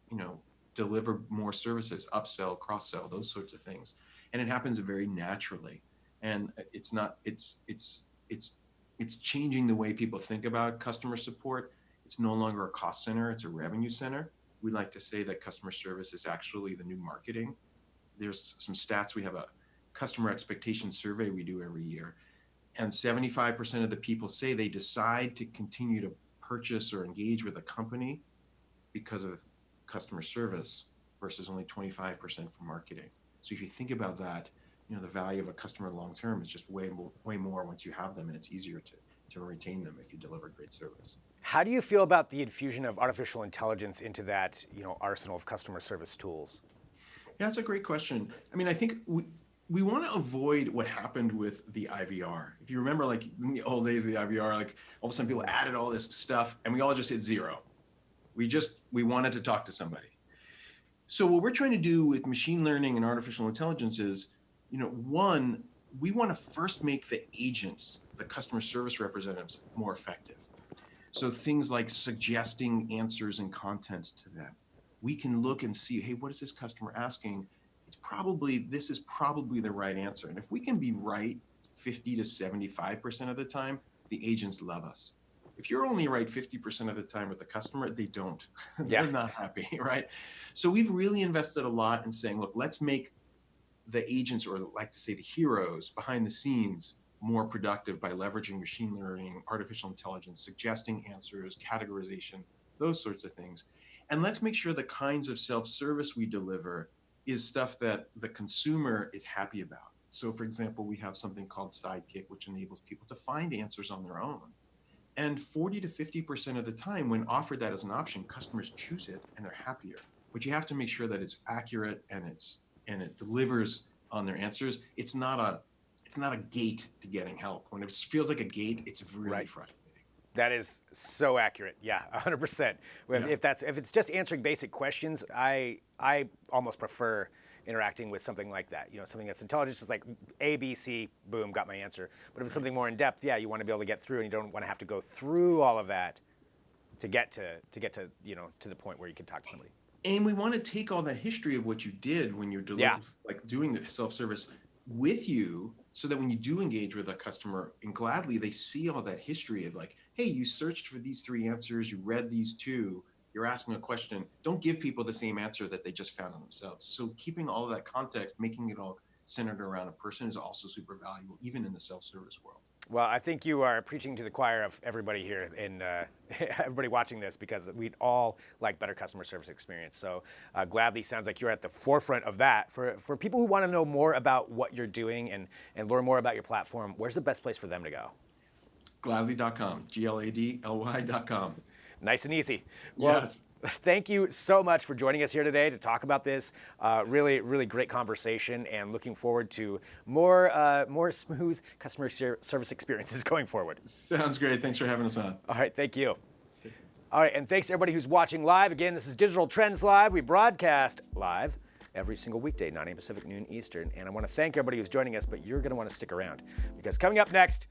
deliver more services, upsell, cross-sell, those sorts of things. And it happens very naturally. And it's changing the way people think about customer support. It's no longer a cost center, it's a revenue center. We like to say that customer service is actually the new marketing. There's some stats. We have a customer expectation survey we do every year. And 75% of the people say they decide to continue to purchase or engage with a company because of customer service versus only 25% for marketing. So if you think about that, the value of a customer long-term is just way more once you have them, and it's easier to retain them if you deliver great service. How do you feel about the infusion of artificial intelligence into that, arsenal of customer service tools? Yeah, that's a great question. I mean, I think we want to avoid what happened with the IVR. If you remember, like in the old days of the IVR, like all of a sudden people added all this stuff and we all just hit 0. We wanted to talk to somebody. So what we're trying to do with machine learning and artificial intelligence is, one, we want to first make the agents, the customer service representatives, more effective. So things like suggesting answers and content to them. We can look and see, hey, what is this customer asking? This is probably the right answer. And if we can be right 50 to 75% of the time, the agents love us. If you're only right 50% of the time with the customer, they don't. They're not happy, right? So we've really invested a lot in saying, look, let's make the agents, or like to say the heroes behind the scenes, more productive by leveraging machine learning, artificial intelligence, suggesting answers, categorization, those sorts of things. And let's make sure the kinds of self-service we deliver is stuff that the consumer is happy about. So for example, we have something called Sidekick, which enables people to find answers on their own. And 40 to 50% of the time when offered that as an option, customers choose it and they're happier. But you have to make sure that it's accurate and it delivers on their answers. It's not a gate to getting help. When it feels like a gate, it's really frustrating. That is so accurate. Yeah, 100%. If it's just answering basic questions, I almost prefer interacting with something like that. Something that's intelligent, it's like A, B, C, boom, got my answer. But if it's something more in depth, you want to be able to get through, and you don't want to have to go through all of that to get to the point where you can talk to somebody. And we want to take all that history of what you did when you're doing the self-service with you, so that when you do engage with a customer and gladly, they see all that history of like, hey, you searched for these 3 answers, you read these 2, you're asking a question. Don't give people the same answer that they just found on themselves. So keeping all of that context, making it all centered around a person is also super valuable, even in the self-service world. Well, I think you are preaching to the choir of everybody here and everybody watching this, because we'd all like better customer service experience. So gladly sounds like you're at the forefront of that. For people who want to know more about what you're doing and learn more about your platform, where's the best place for them to go? Gladly.com, GLADLY.com. Nice and easy. Well, yes. Thank you so much for joining us here today to talk about this. Really, really great conversation, and looking forward to more smooth customer service experiences going forward. Sounds great. Thanks for having us on. All right, thank you. All right, and thanks to everybody who's watching live. Again, this is Digital Trends Live. We broadcast live every single weekday, 9 a.m. Pacific, noon Eastern. And I want to thank everybody who's joining us, but you're going to want to stick around, because coming up next,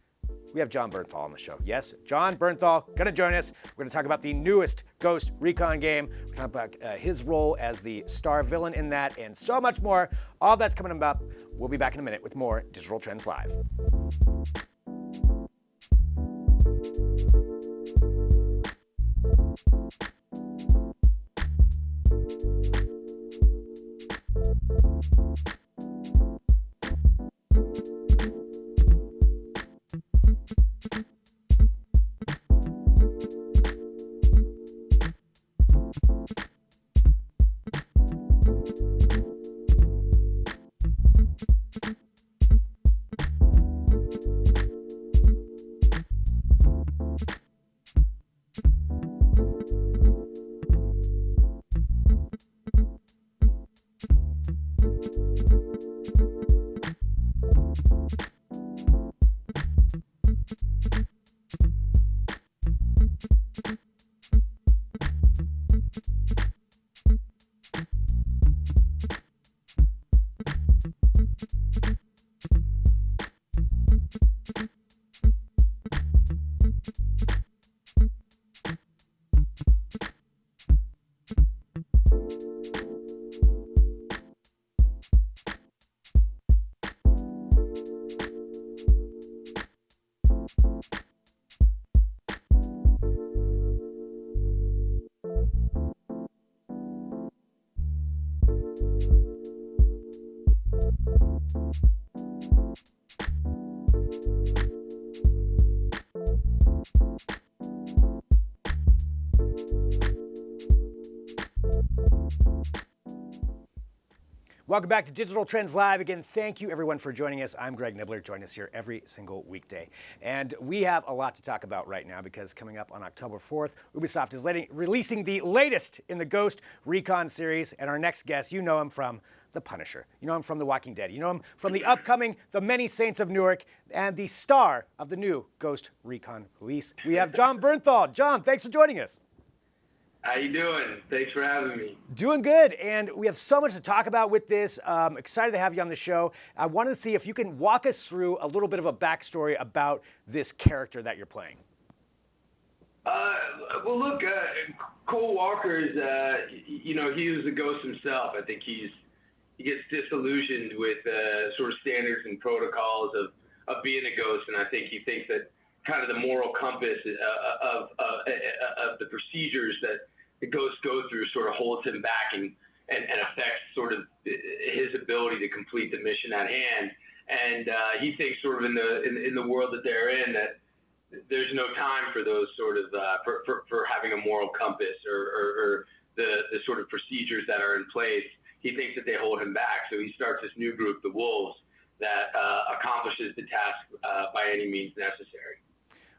we have Jon Bernthal on the show. Yes, Jon Bernthal going to join us. We're going to talk about the newest Ghost Recon game. We're going to talk about his role as the star villain in that, and so much more. All that's coming up. We'll be back in a minute with more Digital Trends Live. Welcome back to Digital Trends Live. Again, thank you everyone for joining us. I'm Greg Nibbler. Join us here every single weekday. And we have a lot to talk about right now because coming up on October 4th, Ubisoft is releasing the latest in the Ghost Recon series. And our next guest, you know him from The Punisher. You know him from The Walking Dead. You know him from the upcoming The Many Saints of Newark and the star of the new Ghost Recon release. We have Jon Bernthal. Jon, thanks for joining us. How you doing? Thanks for having me. Doing good, and we have so much to talk about with this. Excited to have you on the show. I wanted to see if you can walk us through a little bit of a backstory about this character that you're playing. Well, look, Cole Walker is, he was a ghost himself. I think he gets disillusioned with sort of standards and protocols of being a ghost, and I think he thinks that kind of the moral compass of the procedures that the ghosts go through sort of holds him back and affects sort of his ability to complete the mission at hand. And he thinks sort of in the world that they're in that there's no time for those sort of for having a moral compass or the sort of procedures that are in place. He thinks that they hold him back. So he starts this new group, the Wolves, that accomplishes the task by any means necessary.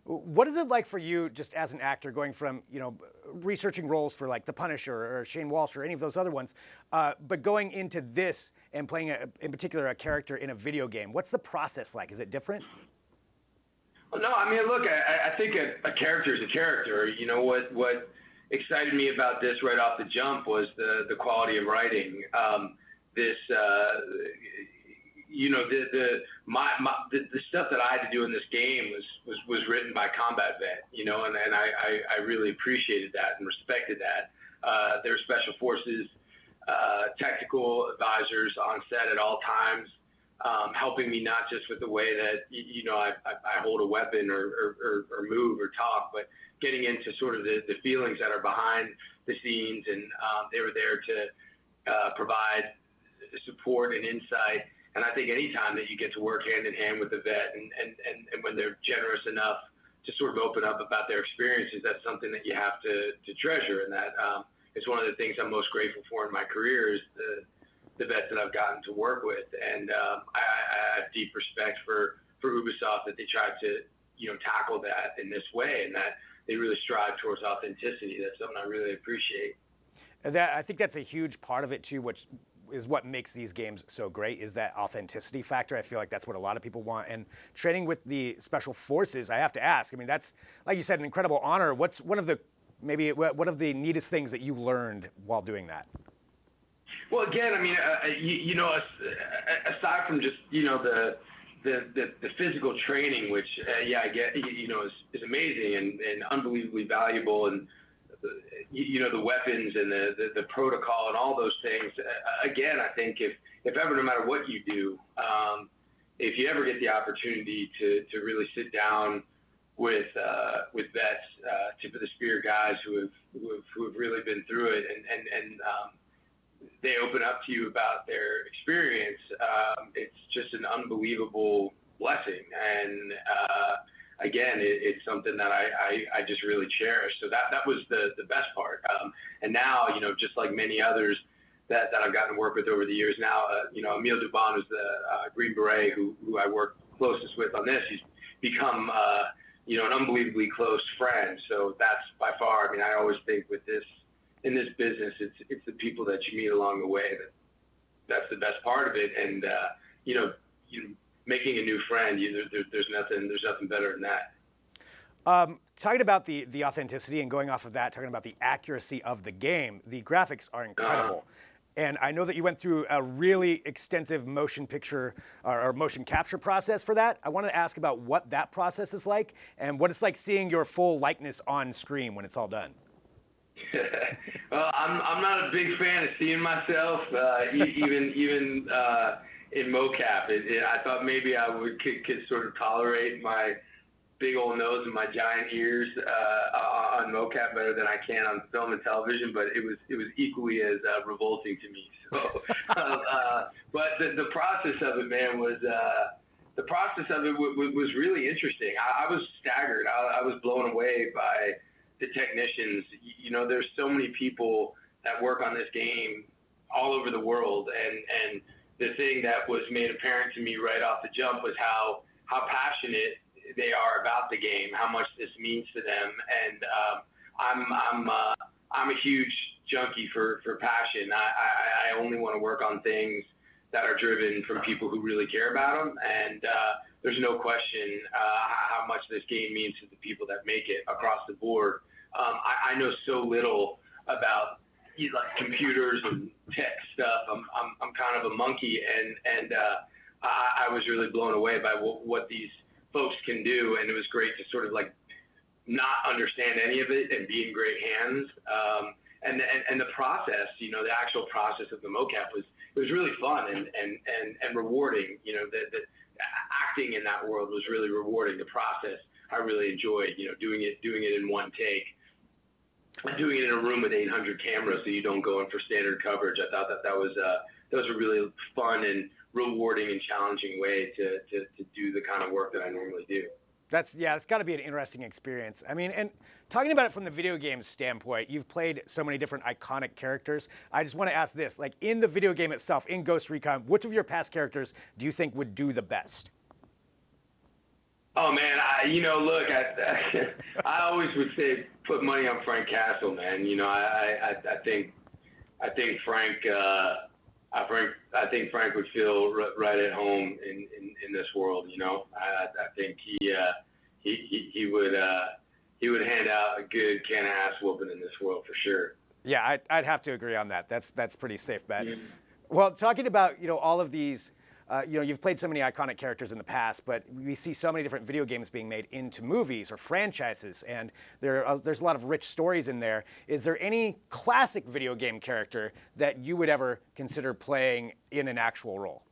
What is it like for you, just as an actor, going from researching roles for like The Punisher or Shane Walsh or any of those other ones, but going into this and playing in particular a character in a video game? What's the process like? Is it different? Well, no, I mean, look, I think a character is a character. You know what excited me about this right off the jump was the quality of writing. The stuff that I had to do in this game was written by combat vet, and I really appreciated that and respected that. There were special forces, technical advisors on set at all times, helping me not just with the way that I hold a weapon or move or talk, but getting into sort of the feelings that are behind the scenes, and they were there to provide support and insight. And I think any time that you get to work hand in hand with the vet and when they're generous enough to sort of open up about their experiences, that's something that you have to treasure. And that is one of the things I'm most grateful for in my career is the vets that I've gotten to work with. And I have deep respect for Ubisoft that they tried to, tackle that in this way and that they really strive towards authenticity. That's something I really appreciate. I think that's a huge part of it too, which is what makes these games so great, is that authenticity factor. I feel like that's what a lot of people want. And training with the special forces, I have to ask, I mean, that's, like you said, an incredible honor. What's one of the neatest things that you learned while doing that? Well, again, I mean, aside from just, the physical training, which, I get, is amazing and unbelievably valuable, and the weapons and the protocol and all those things. Again, I think if ever, no matter what you do, if you ever get the opportunity to really sit down with vets, tip of the spear guys who have really been through it, and they open up to you about their experience, it's just an unbelievable blessing. And again, it's something that I just really cherish. So that was the best part. And now, just like many others that I've gotten to work with over the years now, Emile Dubon is the Green Beret who I work closest with on this. He's become, an unbelievably close friend. So that's by far, I mean, I always think in this business, it's the people that you meet along the way that's the best part of it. And, making a new friend, there's nothing better than that. Talking about the authenticity and going off of that, talking about the accuracy of the game, the graphics are incredible. And I know that you went through a really extensive motion picture or motion capture process for that. I wanted to ask about what that process is like and what it's like seeing your full likeness on screen when it's all done. Well, I'm not a big fan of seeing myself, even in mocap. I thought maybe I could sort of tolerate my big old nose and my giant ears on mocap better than I can on film and television, but it was equally as revolting to me. So, but the process of it, man, was really interesting. I was staggered. I was blown away by the technicians. There's so many people that work on this game all over the world. And the thing that was made apparent to me right off the jump was how passionate they are about the game, how much this means to them. And I'm a huge junkie for passion. I only want to work on things that are driven from people who really care about them. And there's no question how much this game means to the people that make it across the board. I know so little about like computers and tech stuff. I'm kind of a monkey, and I was really blown away by what these folks can do, and it was great to sort of like not understand any of it and be in great hands. And the process, the actual process of the mocap was really fun and rewarding. The acting in that world was really rewarding. The process I really enjoyed. Doing it in one take. Doing it in a room with 800 cameras, so you don't go in for standard coverage. I thought that was a really fun and rewarding and challenging way to do the kind of work that I normally do. It's got to be an interesting experience. I mean, and talking about it from the video game standpoint, you've played so many different iconic characters. I just want to ask this, like in the video game itself, in Ghost Recon, which of your past characters do you think would do the best? Oh man, look, I always would say put money on Frank Castle, man. I think Frank would feel right at home in this world. I think he would hand out a good can of ass whooping in this world for sure. Yeah, I'd have to agree on that. That's pretty safe bet. Mm-hmm. Well, talking about all of these. You've played so many iconic characters in the past, but we see so many different video games being made into movies or franchises, and there's a lot of rich stories in there. Is there any classic video game character that you would ever consider playing in an actual role?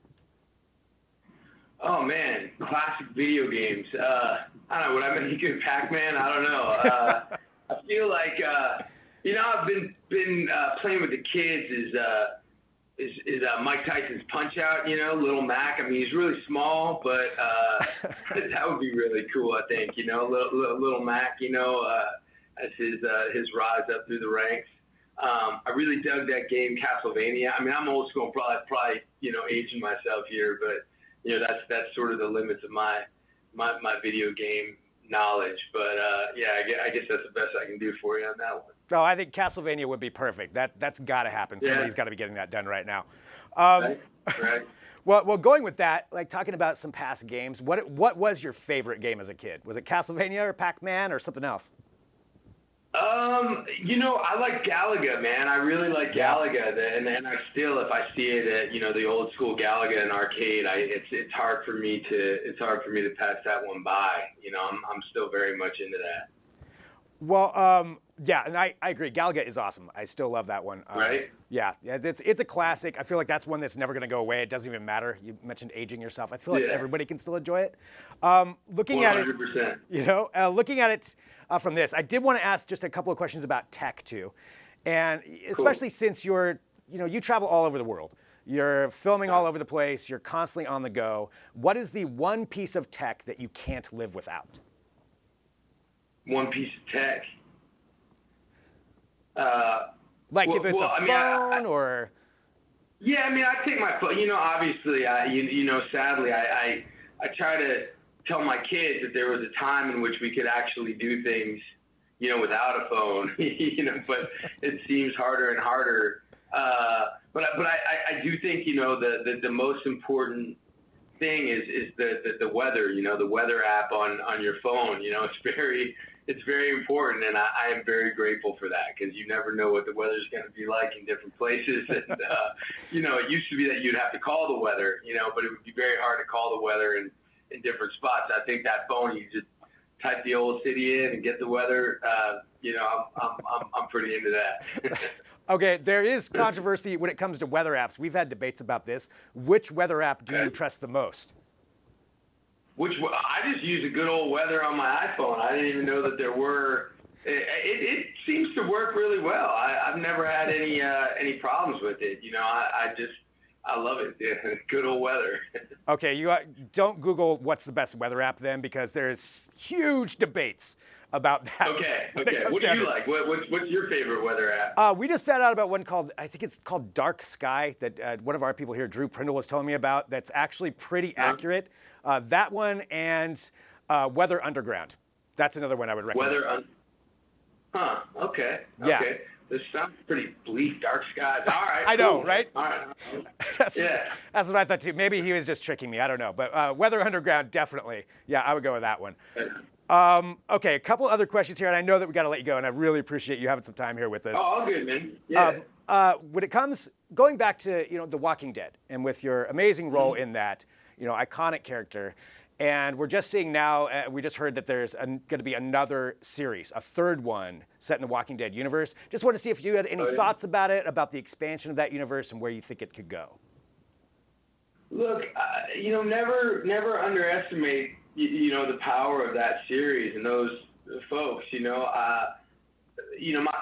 Oh man, classic video games. I don't know, would I make a good Pac-Man? I don't know. I feel like, I've been playing with the kids is Mike Tyson's Punch-Out, Little Mac. I mean, he's really small, but that would be really cool, I think, Little Mac, as his rise up through the ranks. I really dug that game, Castlevania. I mean, I'm old school, probably aging myself here, but, that's sort of the limits of my video game knowledge. But, I guess that's the best I can do for you on that one. Oh, I think Castlevania would be perfect. That's got to happen. Yeah. Somebody's got to be getting that done right now. Right. Well, going with that, like talking about some past games, what was your favorite game as a kid? Was it Castlevania or Pac-Man or something else? I like Galaga, man. I really like Galaga, and I still, if I see it at the old school Galaga in arcade, it's hard for me to pass that one by. I'm still very much into that. Well, and I agree. Galaga is awesome. I still love that one. Right? Yeah, it's a classic. I feel like that's one that's never going to go away. It doesn't even matter. You mentioned aging yourself. I feel like everybody can still enjoy it. Looking 100%. at it, looking at it from this, I did want to ask just a couple of questions about tech too, and especially since you travel all over the world. You're filming all over the place. You're constantly on the go. What is the one piece of tech that you can't live without? One piece of tech. If it's a phone or. Yeah, I mean, I take my phone. Obviously, sadly, I try to tell my kids that there was a time in which we could actually do things, without a phone. But it seems harder and harder. But I do think the most important thing is the weather. The weather app on your phone. It's very important, and I am very grateful for that, because you never know what the weather's going to be like in different places. And it used to be that you'd have to call the weather, but it would be very hard to call the weather in different spots. I think that phone, you just type the old city in and get the weather. I'm pretty into that. Okay, there is controversy when it comes to weather apps. We've had debates about this. Which weather app do you trust the most? I just use a good old weather on my iPhone. I didn't even know that there were. It seems to work really well. I've never had any problems with it. I love it. Yeah, good old weather. Okay, you don't Google what's the best weather app then, because there's huge debates about that. Okay. when it comes What do down you to it. like? What's your favorite weather app? We just found out about one called, I think it's called Dark Sky, that one of our people here, Drew Prindle, was telling me about. That's actually pretty accurate. That one and Weather Underground. That's another one I would recommend. Okay. Yeah. Okay. This sounds pretty bleak, dark skies. All right. I know, cool. right? All right. That's what I thought too. Maybe he was just tricking me. I don't know. But Weather Underground, definitely. Yeah, I would go with that one. Okay, a couple other questions here, and I know that we got to let you go, and I really appreciate you having some time here with us. Oh, all good, man. Yeah. When it comes, going back to The Walking Dead, and with your amazing role in that, iconic character, and we're just seeing now, we just heard that there's going to be another series, a third one set in the Walking Dead universe. Just wanted to see if you had any thoughts about it, about the expansion of that universe, and where you think it could go. Look, never underestimate, the power of that series and those folks.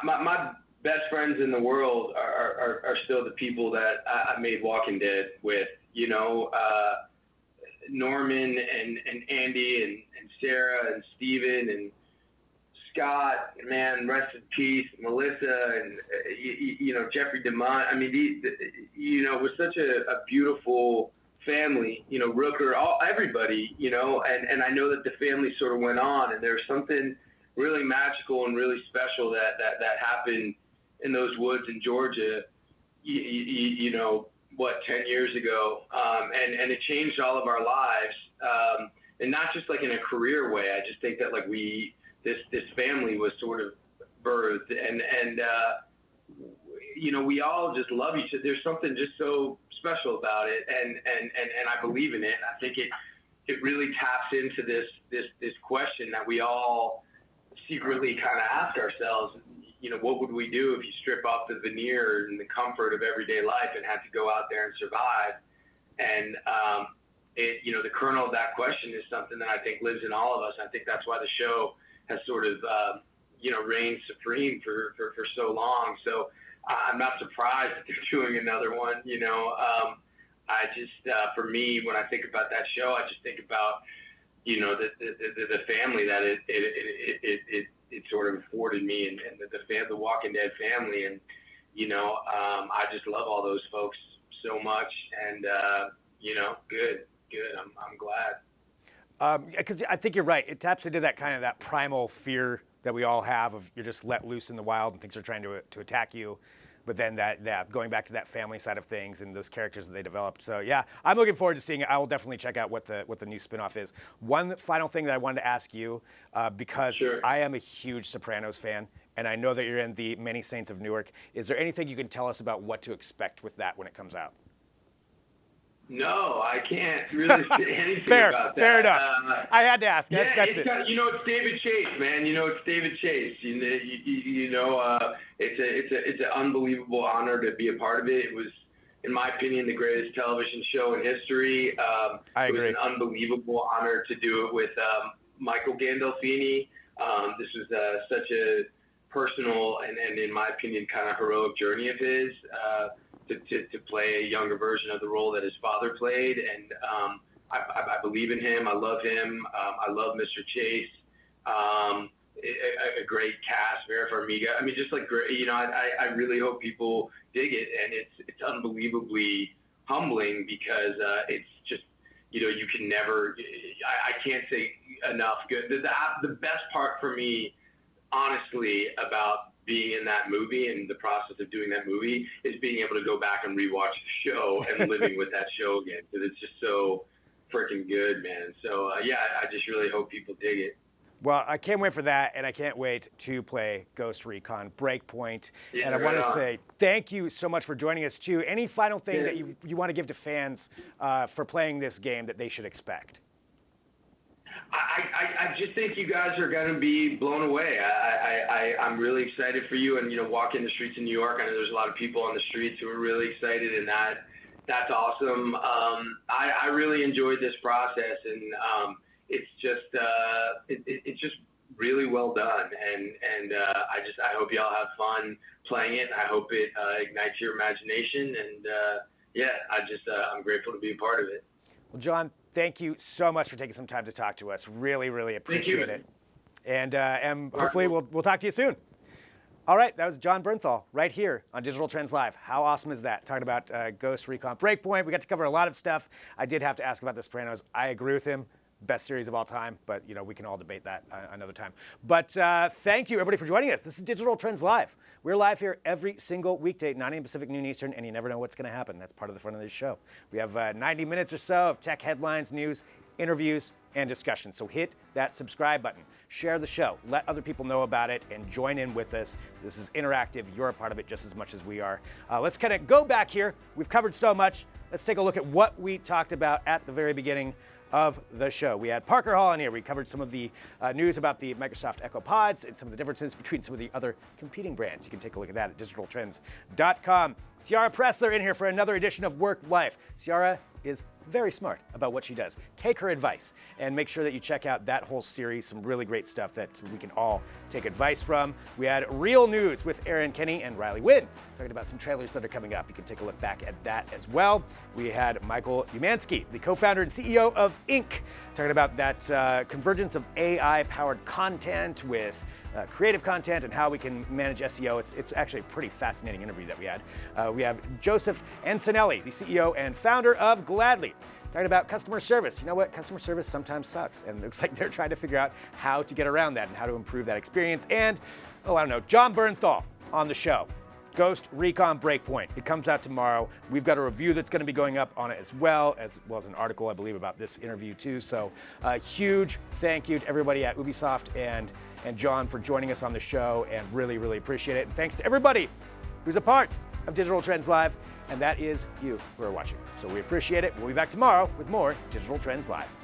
My best friends in the world are still the people that I made Walking Dead with. Norman and Andy and Sarah and Steven and Scott, man, rest in peace, Melissa and Jeffrey DeMont. I mean, it was such a beautiful family, Rooker, everybody, and I know that the family sort of went on, and there's something really magical and really special that happened in those woods in Georgia, 10 years ago, and it changed all of our lives, and not just like in a career way. I just think that like this family was sort of birthed, and we all just love each other. There's something just so special about it, and I believe in it. And I think it really taps into this question that we all secretly kind of ask ourselves. What would we do if you strip off the veneer and the comfort of everyday life and had to go out there and survive? And the kernel of that question is something that I think lives in all of us. I think that's why the show has sort of reigned supreme for so long. So I'm not surprised that they're doing another one. I just for me, when I think about that show, I just think about the family that it sort of afforded me, and the Walking Dead family, and I just love all those folks so much, and good. I'm glad. Because I think you're right. It taps into that primal fear that we all have of you're just let loose in the wild and things are trying to attack you. But then that going back to that family side of things and those characters that they developed. So yeah, I'm looking forward to seeing it. I will definitely check out what the new spinoff is. One final thing that I wanted to ask you, because I am a huge Sopranos fan, and I know that you're in the Many Saints of Newark. Is there anything you can tell us about what to expect with that when it comes out? No, I can't really say anything about that. Fair enough. I had to ask. Yeah, That's it. It's David Chase, man. It's David Chase. It's an unbelievable honor to be a part of it. It was, in my opinion, the greatest television show in history. I agree. It was an unbelievable honor to do it with Michael Gandolfini. This was such a personal and, in my opinion, kind of heroic journey of his. To play a younger version of the role that his father played. And I believe in him. I love him. I love Mr. Chase. A great cast, Vera Farmiga. I mean, just like great, I really hope people dig it. And it's unbelievably humbling because it's just, you can never, I can't say enough good. The best part for me, honestly, about being in that movie and the process of doing that movie is being able to go back and rewatch the show and living with that show again, because it's just so freaking good, man. So I just really hope people dig it. Well, I can't wait for that, and I can't wait to play Ghost Recon Breakpoint. And I want to say thank you so much for joining us too. Any final thing that you want to give to fans for playing this game that they should expect? I just think you guys are going to be blown away. I'm really excited for you, and walking the streets in New York, I know there's a lot of people on the streets who are really excited, and that's awesome. I really enjoyed this process, and it's just really well done, and I hope y'all have fun playing it. I hope it ignites your imagination, and I'm grateful to be a part of it. Well, Jon, thank you so much for taking some time to talk to us. Really, really appreciate it. And hopefully we'll talk to you soon. All right, that was Jon Bernthal right here on Digital Trends Live. How awesome is that? Talking about Ghost Recon Breakpoint. We got to cover a lot of stuff. I did have to ask about The Sopranos. I agree with him. Best series of all time, but we can all debate that another time. But thank you everybody for joining us. This is Digital Trends Live. We're live here every single weekday, 9 a.m. Pacific, noon Eastern, and you never know what's going to happen. That's part of the fun of this show. We have 90 minutes or so of tech headlines, news, interviews, and discussion. So hit that subscribe button, share the show, let other people know about it, and join in with us. This is interactive. You're a part of it just as much as we are. Let's kind of go back here. We've covered so much. Let's take a look at what we talked about at the very beginning of the show. We had Parker Hall in here. We covered some of the news about the Microsoft Echo Pods and some of the differences between some of the other competing brands. You can take a look at that at digitaltrends.com. Ciara Pressler in here for another edition of Work Life. Ciara is very smart about what she does. Take her advice and make sure that you check out that whole series. Some really great stuff that we can all take advice from. We had Real News with Aaron Kenny and Riley Wynn talking about some trailers that are coming up. You can take a look back at that as well. We had Michael Umansky, the co-founder and CEO of Inc., talking about that convergence of AI-powered content with creative content and how we can manage SEO. It's actually a pretty fascinating interview that we had. We have Joseph Ancinelli, the CEO and founder of Gladly, talking about customer service. You know what? Customer service sometimes sucks, and it looks like they're trying to figure out how to get around that and how to improve that experience. And, Jon Bernthal on the show. Ghost Recon Breakpoint. It comes out tomorrow. We've got a review that's going to be going up on it as well as an article, I believe, about this interview too. So huge thank you to everybody at Ubisoft and Jon for joining us on the show, and really, really appreciate it. And thanks to everybody who's a part of Digital Trends Live, and that is you who are watching. So we appreciate it. We'll be back tomorrow with more Digital Trends Live.